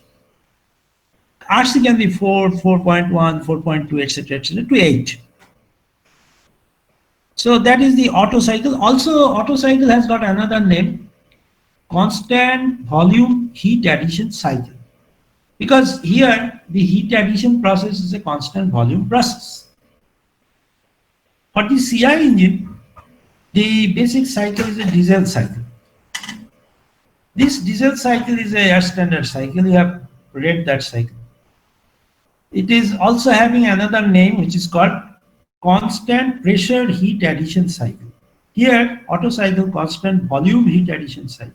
RC can be 4, 4.1, 4.2, etc., to 8. So that is the Otto cycle. Also, Otto cycle has got another name, constant volume heat addition cycle. Because here the heat addition process is a constant volume process. For the CI engine, the basic cycle is a diesel cycle. This diesel cycle is a standard cycle. You have read that cycle. It is also having another name, which is called constant pressure heat addition cycle. Here, Otto cycle, constant volume heat addition cycle.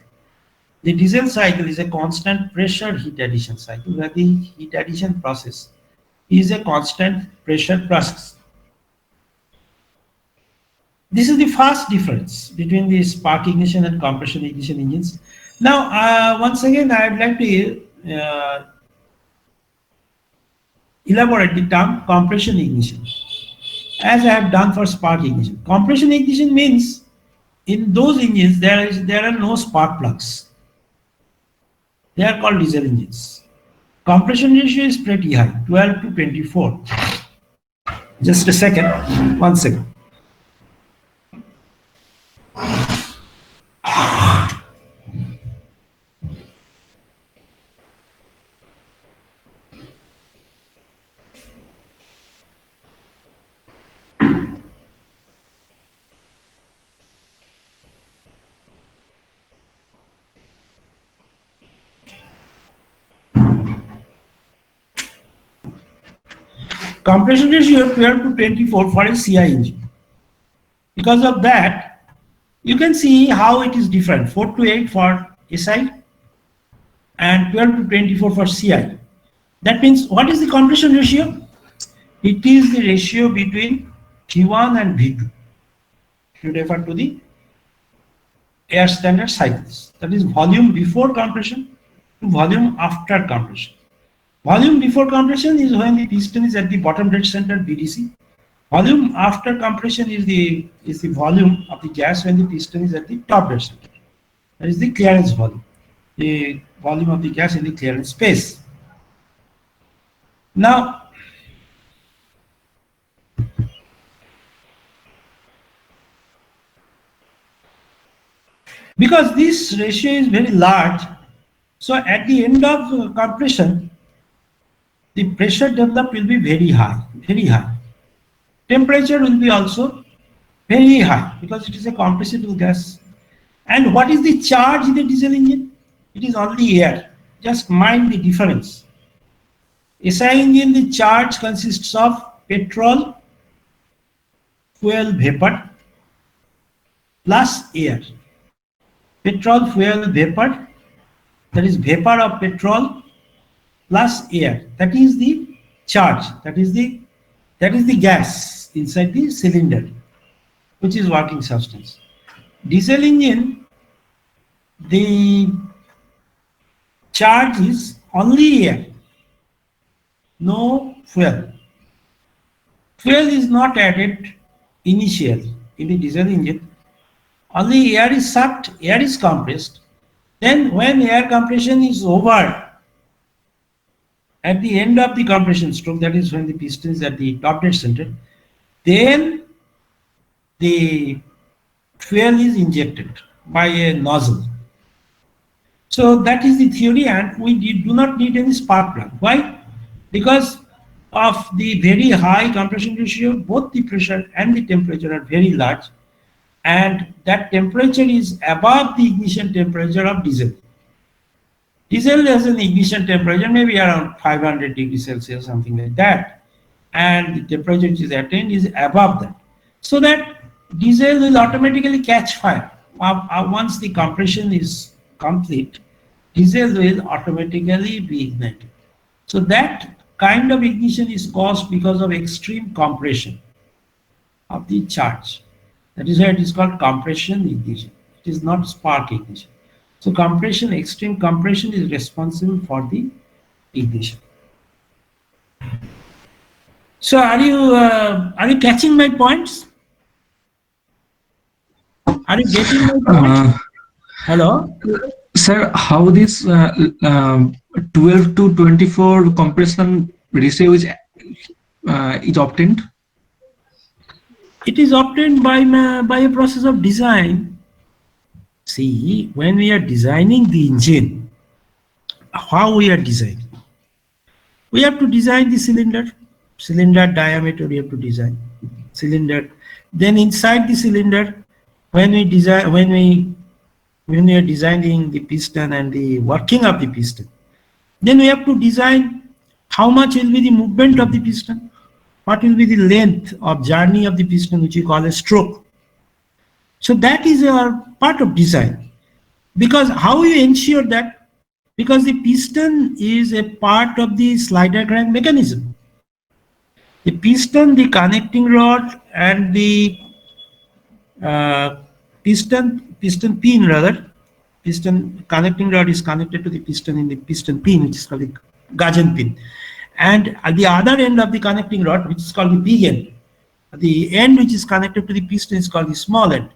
The diesel cycle is a constant pressure heat addition cycle, where the heat addition process is a constant pressure process. This is the first difference between the spark ignition and compression ignition engines. Now, once again, I would like to elaborate the term compression ignition, as I have done for spark ignition. Compression ignition means in those engines there are no spark plugs. They are called diesel engines. Compression ratio is pretty high, 12 to 24. Just a second, 1 second. compression ratio 12 to 24 for a CI engine. Because of that, you can see how it is different. 4 to 8 for SI and 12 to 24 for CI. That means what is the compression ratio? It is the ratio between V1 and V2. You refer to the air standard cycles. That is volume before compression to volume after compression. Volume before compression is when the piston is at the bottom dead center BDC. Volume after compression is the volume of the gas when the piston is at the top dead center. That is the clearance volume, the volume of the gas in the clearance space. Now, because this ratio is very large, so at the end of compression, the pressure developed will be very high, very high. Temperature will be also very high because it is a compressible gas. And what is the charge in the diesel engine? It is only air. Just mind the difference. SI engine, the charge consists of petrol, fuel vapor plus air. Petrol, fuel, vapor, that is vapor of petrol plus air. That is the charge. That is the gas inside the cylinder, which is working substance. Diesel engine, the charge is only air, no fuel. Fuel is not added initially in the diesel engine. Only air is sucked, air is compressed. Then when air compression is over, at the end of the compression stroke, that is when the piston is at the top dead center, then the fuel is injected by a nozzle. So that is the theory, and we do not need any spark plug. Why? Because of the very high compression ratio, both the pressure and the temperature are very large, and that temperature is above the ignition temperature of diesel. Diesel has an ignition temperature maybe around 500 degrees Celsius, something like that, and the temperature which is attained is above that. So that diesel will automatically catch fire. Once the compression is complete, diesel will automatically be ignited. So that kind of ignition is caused because of extreme compression of the charge. That is why it is called compression ignition. It is not spark ignition. So compression, extreme compression is responsible for the ignition. So are you catching my points? Are you getting my points? Hello? Sir, how this 12 to 24 compression ratio is obtained? It is obtained by a process of design. See, when we are designing the engine, how we are designing? We have to design the cylinder diameter. We have to design cylinder. Then inside the cylinder, when we are designing the piston and the working of the piston, then we have to design how much will be the movement of the piston, what will be the length of journey of the piston, which we call a stroke. So that is a part of design. Because how you ensure that? Because the piston is a part of the slider crank mechanism. The piston, the connecting rod, and the piston connecting rod is connected to the piston in the piston pin, which is called the gudgeon pin. And at the other end of the connecting rod, which is called the big end, the end which is connected to the piston is called the small end.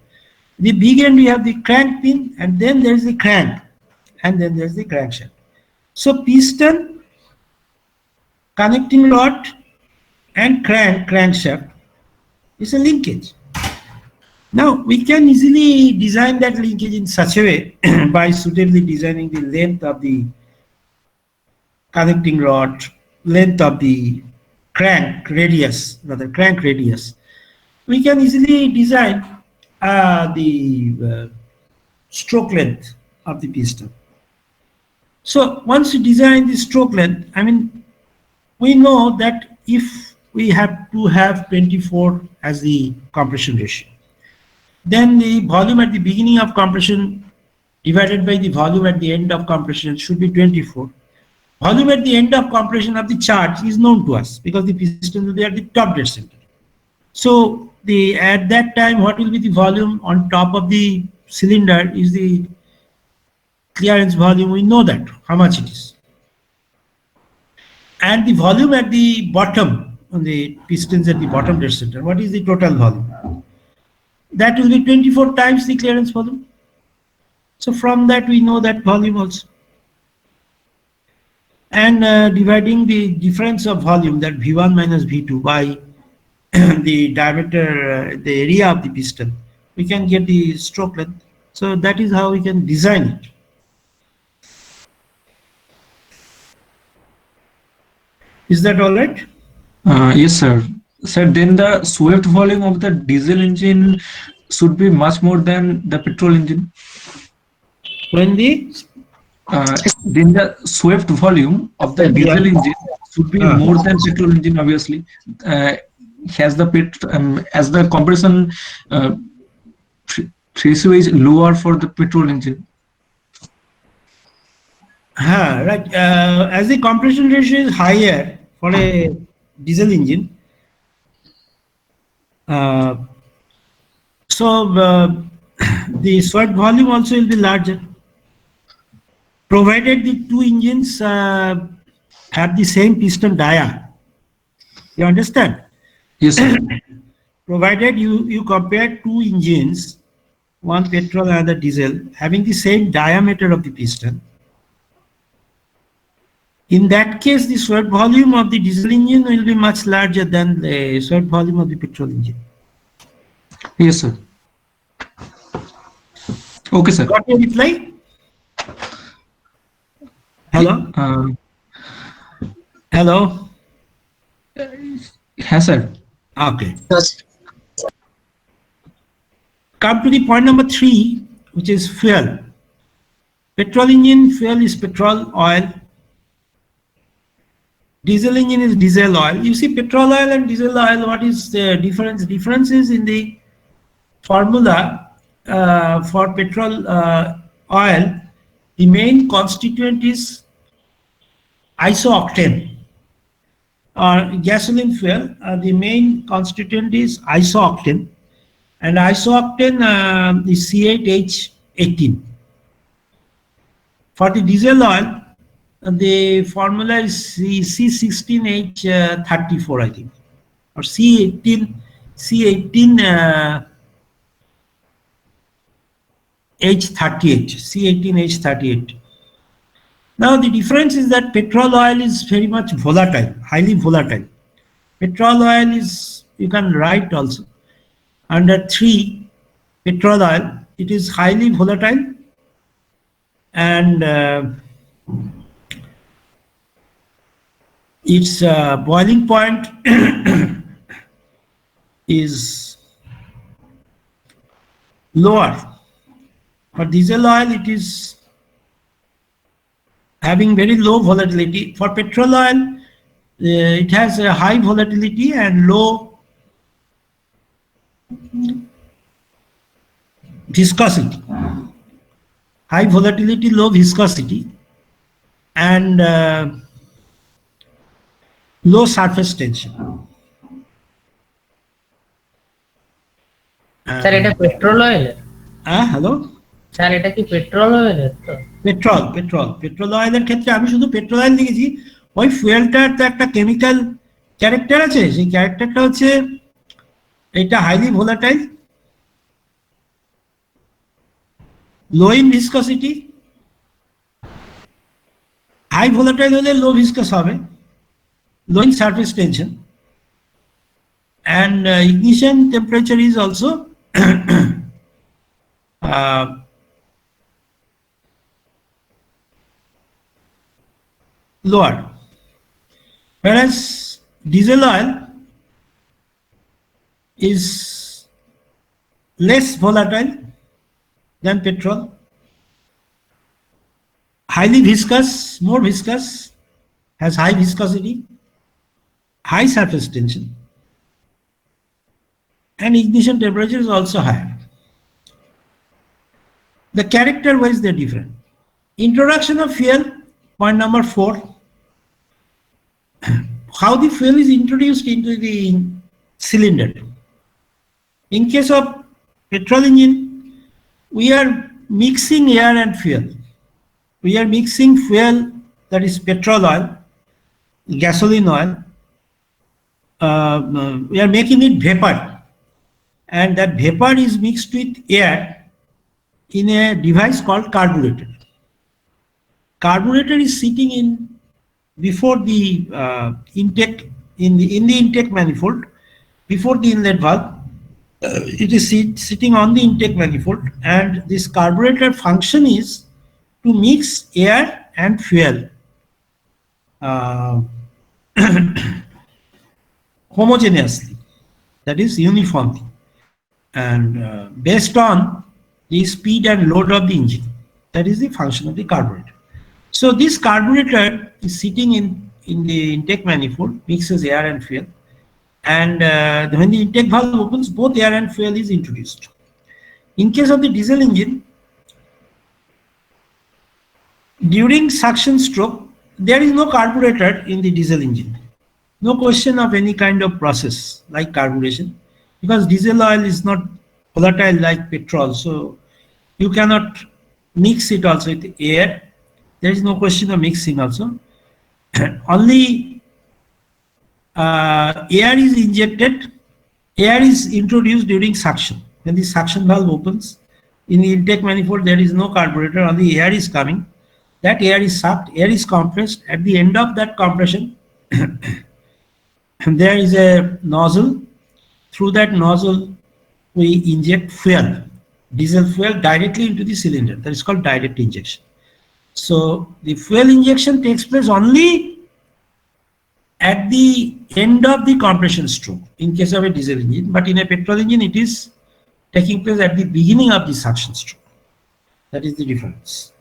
The big end, we have the crank pin, and then there is the crank, and then there is the crankshaft. So piston, connecting rod, and crankshaft is a linkage. Now we can easily design that linkage in such a way by suitably designing the length of the connecting rod, length of the crank radius. We can easily design the stroke length of the piston. So once you design the stroke length, I mean, we know that if we have to have 24 as the compression ratio. Then the volume at the beginning of compression divided by the volume at the end of compression should be 24. Volume at the end of compression of the charge is known to us because the piston will be at the top dead center. So at that time, what will be the volume on top of the cylinder is the clearance volume. We know that, how much it is. And the volume at the bottom, on the pistons at the bottom dead center, what is the total volume? That will be 24 times the clearance volume. So from that we know that volume also. And dividing the difference of volume, that V1 minus V2, by the diameter, the area of the piston, we can get the stroke length. So that is how we can design it. Is that all right? Yes, sir. Sir, then the swept volume of the diesel engine should be much more than the petrol engine. When the Then the swept volume of the diesel engine should be more than petrol engine, obviously. As the compression ratio is lower for the petrol engine. Right. As the compression ratio is higher for a diesel engine, so the swept volume also will be larger, provided the two engines have the same piston dia. You understand? Yes, sir. Provided you compare two engines, one petrol and another diesel, having the same diameter of the piston. In that case, the swept volume of the diesel engine will be much larger than the swept volume of the petrol engine. Yes, sir. Okay, sir. Got your reply? Hello? Hello? Yes, sir. Okay. Yes. Come to the point number 3, which is fuel. Petrol engine fuel is petrol oil. Diesel engine is diesel oil. You see, petrol oil and diesel oil, what is the difference? Difference is in the formula for petrol oil. The main constituent is isooctane. Gasoline fuel, the main constituent is isooctane, and isooctane is C8H18. For the diesel oil, the formula is C16H34, I think, or C18H38. C18H38. Now the difference is that petrol oil is very much volatile, highly volatile. Petrol oil is, you can write also under 3, petrol oil, it is highly volatile, and its boiling point is lower. For diesel oil, it is having very low volatility. For petrol oil, it has a high volatility and low viscosity. High volatility, low viscosity, and low surface tension. Sir এটা petrol oil? Hello sir এটা কি petrol oil? Petrol অয়েলের ক্ষেত্রে আমি শুধু petrol oil লিখেছি। ওই ফুয়েলটার তো একটা কেমিক্যাল ক্যারেক্টার আছে, সেই ক্যারেক্টারটা হচ্ছে এটা highly volatile, low in viscosity. High volatile হলে লো ভিসকস হবে, low in surface tension, and ignition temperature is also lower, whereas diesel oil is less volatile than petrol, highly viscous, more viscous, has high viscosity, high surface tension, and ignition temperature is also higher. The character-wise they're different. Introduction of fuel, point number 4. How the fuel is introduced into the cylinder. In case of petrol engine, we are mixing air and fuel. We are mixing fuel, that is petrol oil, gasoline oil. We are making it vapor, and that vapor is mixed with air in a device called carburetor. Carburetor is sitting in before the intake, in the intake manifold, before the inlet valve. It is sitting on the intake manifold, and this carburetor function is to mix air and fuel homogeneously, that is uniformly, and based on the speed and load of the engine. That is the function of the carburetor. So this carburetor is sitting in the intake manifold, mixes air and fuel, and when the intake valve opens, both air and fuel is introduced. In case of the diesel engine, during suction stroke, there is no carburetor in the diesel engine. No question of any kind of process like carburation, because diesel oil is not volatile like petrol, so you cannot mix it also with air. There is no question of mixing also. Only air is injected, air is introduced during suction. When the suction valve opens, in the intake manifold there is no carburetor, only air is coming. That air is sucked, air is compressed. At the end of that compression, there is a nozzle. Through that nozzle, we inject fuel, diesel fuel, directly into the cylinder. That is called direct injection. So the fuel injection takes place only at the end of the compression stroke in case of a diesel engine, but in a petrol engine it is taking place at the beginning of the suction stroke. That is the difference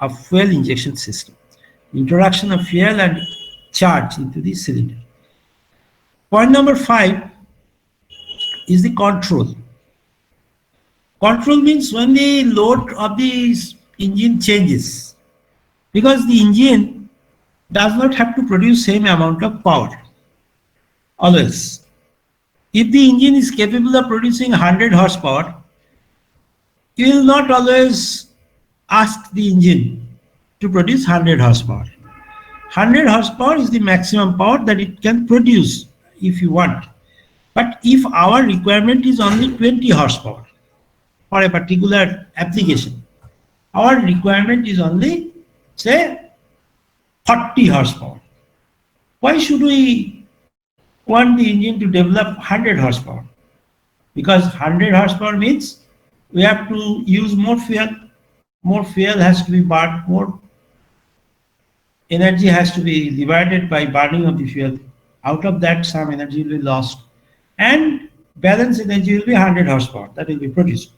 of fuel injection system. Introduction of fuel and charge into the cylinder. Point number 5 is the control. Control means when the load of the engine changes, because the engine does not have to produce same amount of power always. If the engine is capable of producing 100 horsepower, you will not always ask the engine to produce 100 horsepower. 100 horsepower is the maximum power that it can produce if you want. But if our requirement is only 20 horsepower for a particular application, our requirement is only, say, 40 horsepower. Why should we want the engine to develop 100 horsepower? Because 100 horsepower means we have to use more fuel. More fuel has to be burned, more energy has to be divided by burning of the fuel. Out of that, some energy will be lost, and balance energy will be 100 horsepower that will be produced.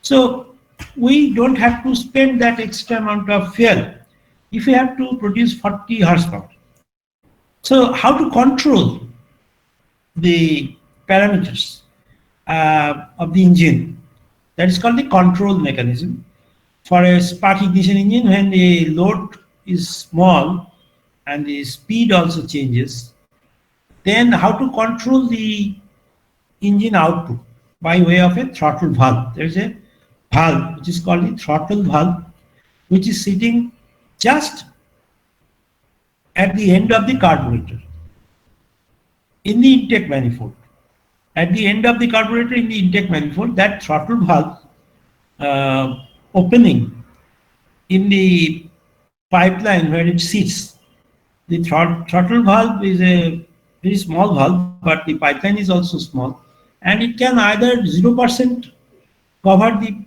So we don't have to spend that extra amount of fuel if we have to produce 40 horsepower. So how to control the parameters of the engine? That is called the control mechanism. For a spark ignition engine, when the load is small and the speed also changes, then how to control the engine output? By way of a throttle valve. There is a valve which is called the throttle valve, which is sitting just at the end of the carburetor in the intake manifold. At the end of the carburetor in the intake manifold, that throttle valve opening in the pipeline where it sits. The throttle valve is a very small valve, but the pipeline is also small, and it can either 0% cover the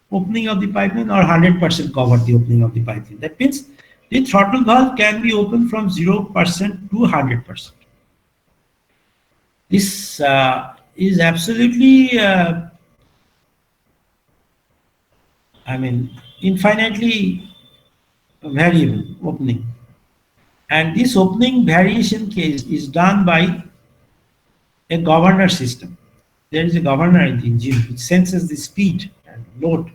opening of the pipeline or 100% cover the opening of the pipeline. That means the throttle valve can be opened from 0% to 100%. This is absolutely, infinitely variable opening. And this opening variation case is done by a governor system. There is a governor in the engine which senses the speed and load.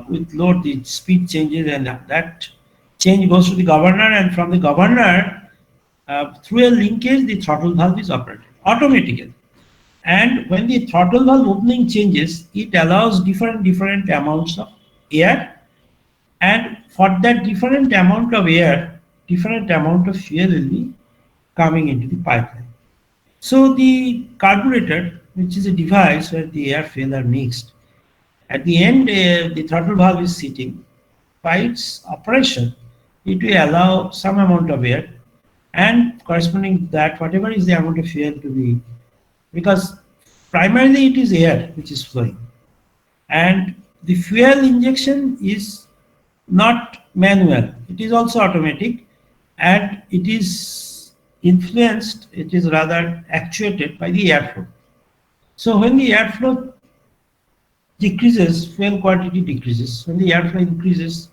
With load, the speed changes, and that change goes to the governor, and from the governor, through a linkage, the throttle valve is operated automatically. And when the throttle valve opening changes, it allows different amounts of air, and for that different amount of air, different amount of fuel will be coming into the pipeline. So the carburetor, which is a device where the air fuel are mixed, at the end the throttle valve is sitting. By its operation, it will allow some amount of air, and corresponding to that, whatever is the amount of fuel to be, because primarily it is air which is flowing, and the fuel injection is not manual, it is also automatic, and it is influenced, it is rather actuated by the airflow. So when the airflow decreases, fuel quantity decreases. When the airflow increases,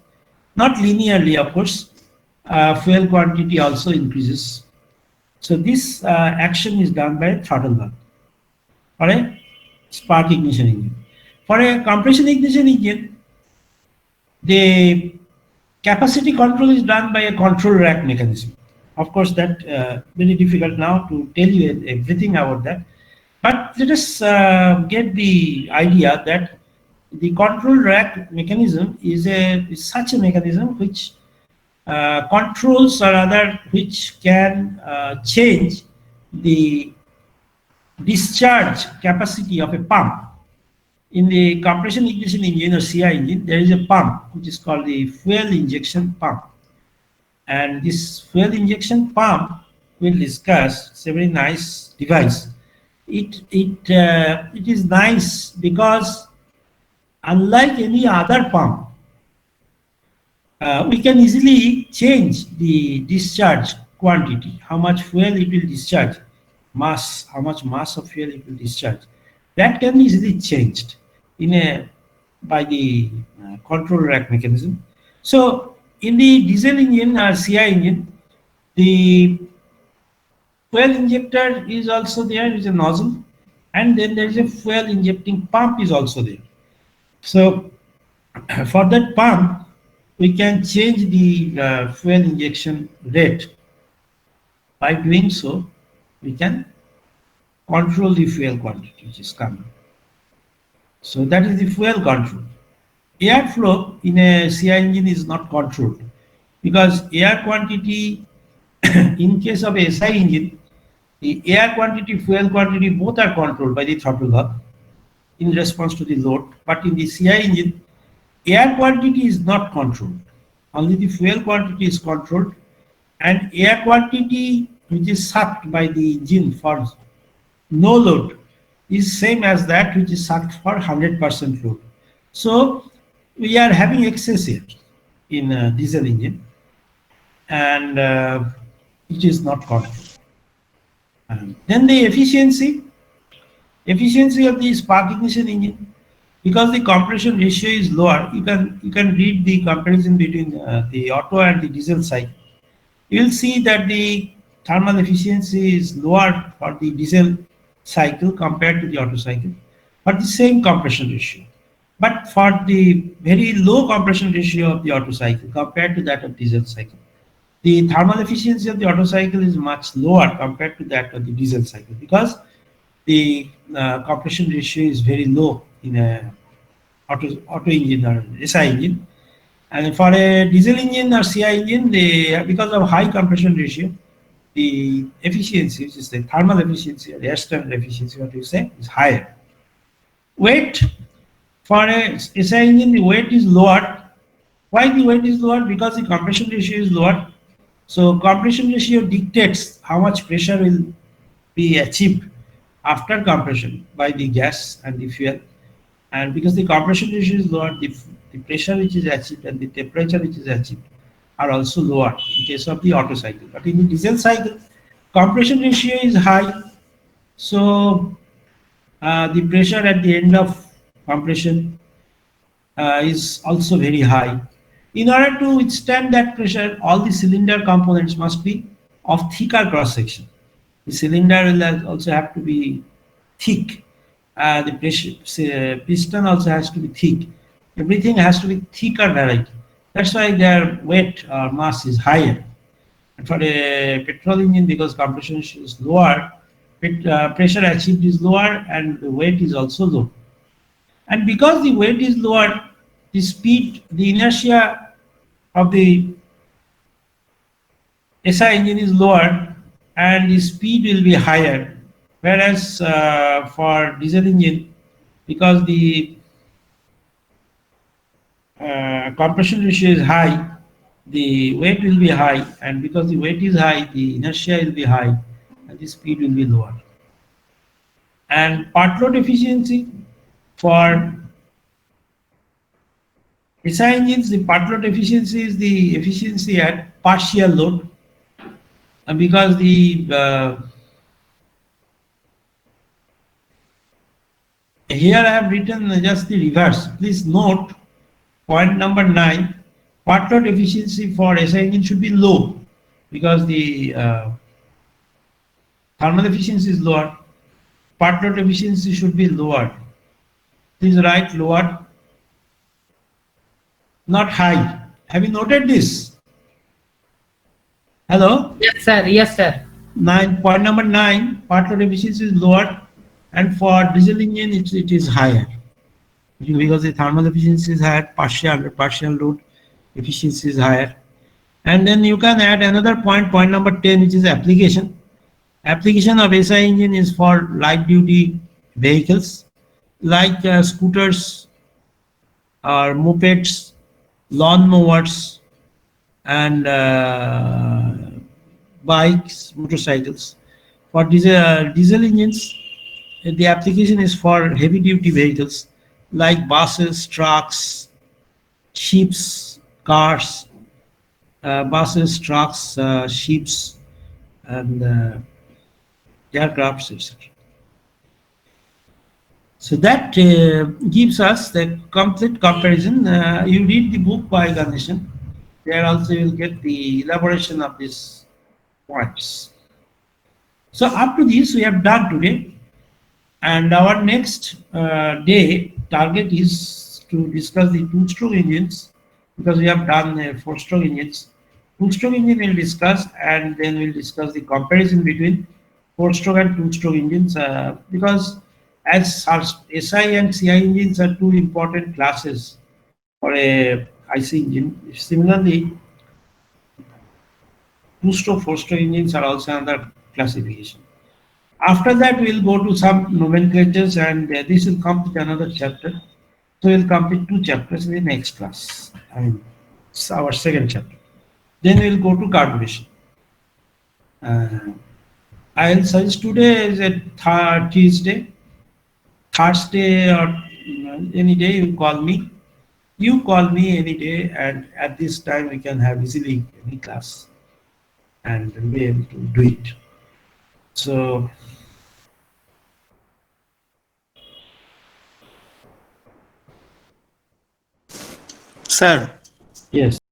not linearly of course, fuel quantity also increases. So this action is done by a throttle valve for a spark ignition engine. For a compression ignition engine, the capacity control is done by a control rack mechanism. Of course, that very difficult now to tell you everything about that. But let us get the idea that the control rack mechanism is such a mechanism which controls, or rather which can change the discharge capacity of a pump. In the compression ignition engine or CI engine, there is a pump which is called the fuel injection pump. And this fuel injection pump we'll discuss. It's a very nice device. It is nice because unlike any other pump, we can easily change the discharge quantity, how much fuel it will discharge, mass, how much mass of fuel it will discharge. That can be easily changed by the control rack mechanism. So in the diesel engine or CI engine, the fuel injector is also there, is a nozzle, and then there is a fuel injecting pump is also there. So for that pump, we can change the fuel injection rate. By doing so, we can control the fuel quantity which is coming. So that is the fuel control. Airflow in a CI engine is not controlled because air quantity in case of a SI engine, the air quantity, fuel quantity, both are controlled by the throttle valve in response to the load. But in the CI engine, air quantity is not controlled. Only the fuel quantity is controlled, and air quantity which is sucked by the engine for no load is same as that which is sucked for 100% load. So we are having excess here in a diesel engine, and it is not controlled. Then the efficiency of the spark ignition engine, because the compression ratio is lower, you can read the comparison between the Otto and the diesel cycle. You will see that the thermal efficiency is lower for the diesel cycle compared to the Otto cycle, but the same compression ratio. But for the very low compression ratio of the Otto cycle compared to that of diesel cycle, the thermal efficiency of the Otto cycle is much lower compared to that of the diesel cycle, because the compression ratio is very low in a auto engine or SI engine. And for a diesel engine or CI engine, because of high compression ratio, the efficiency, which is the thermal efficiency or air standard efficiency, what you say, is higher. Weight, for a SI engine, the weight is lower. Why the weight is lower? Because the compression ratio is lower. So compression ratio dictates how much pressure will be achieved after compression by the gas and the fuel. And because the compression ratio is lower, the pressure which is achieved and the temperature which is achieved are also lower in case of the Otto cycle. But in the diesel cycle, compression ratio is high, so the pressure at the end of compression is also very high. In order to withstand that pressure, all the cylinder components must be of thicker cross section. The cylinder will also have to be thick. The piston also has to be thick. Everything has to be thicker variety. That's why their weight or mass is higher. And for a petrol engine, because compression is lower, pressure achieved is lower and the weight is also low. And because the weight is lower, the speed, the inertia of the SI engine is lower and the speed will be higher. Whereas for diesel engine, because the compression ratio is high, the weight will be high, and because the weight is high, the inertia will be high, and the speed will be lower. And part load efficiency for SI engines, the part load efficiency is the efficiency at partial load, and because the here I have written just the reverse. Please note point number 9. Part load efficiency for SI engine should be low because the thermal efficiency is lower. Part load efficiency should be lower. Please write lower, not high. Have you noted this? Hello? Yes, sir. Yes, sir. Point number 9, part load efficiency is lower, and for diesel engine it is higher because the thermal efficiency is higher, partial load efficiency is higher. And then you can add another point number 10, which is application. Application of SI engine is for light duty vehicles like scooters or mopeds, lawn mowers, and bikes, motorcycles. For diesel engines, the application is for heavy duty vehicles like buses, trucks, ships, cars, buses, trucks, ships, and aircrafts, etc. So that gives us the complete comparison. You read the book by Ganeshan. There also you will get the elaboration of these points. So up to this we have done today, and our next day target is to discuss the two-stroke engines, because we have done four-stroke engines. Two-stroke engine we'll discuss, and then we'll discuss the comparison between four-stroke and two-stroke engines, because as SI and CI engines are two important classes for a IC engine. Similarly, two-stroke, four-stroke engines are also another classification. After that, we'll go to some nomenclatures, and this will complete another chapter. So we'll complete 2 chapters in the next class. I mean, it's our second chapter. Then we'll go to carburation. I'll suggest today is a Tuesday, Thursday, or any day you call me. You call me any day, and at this time we can have easily any class and be able to do it. So Sir, yes.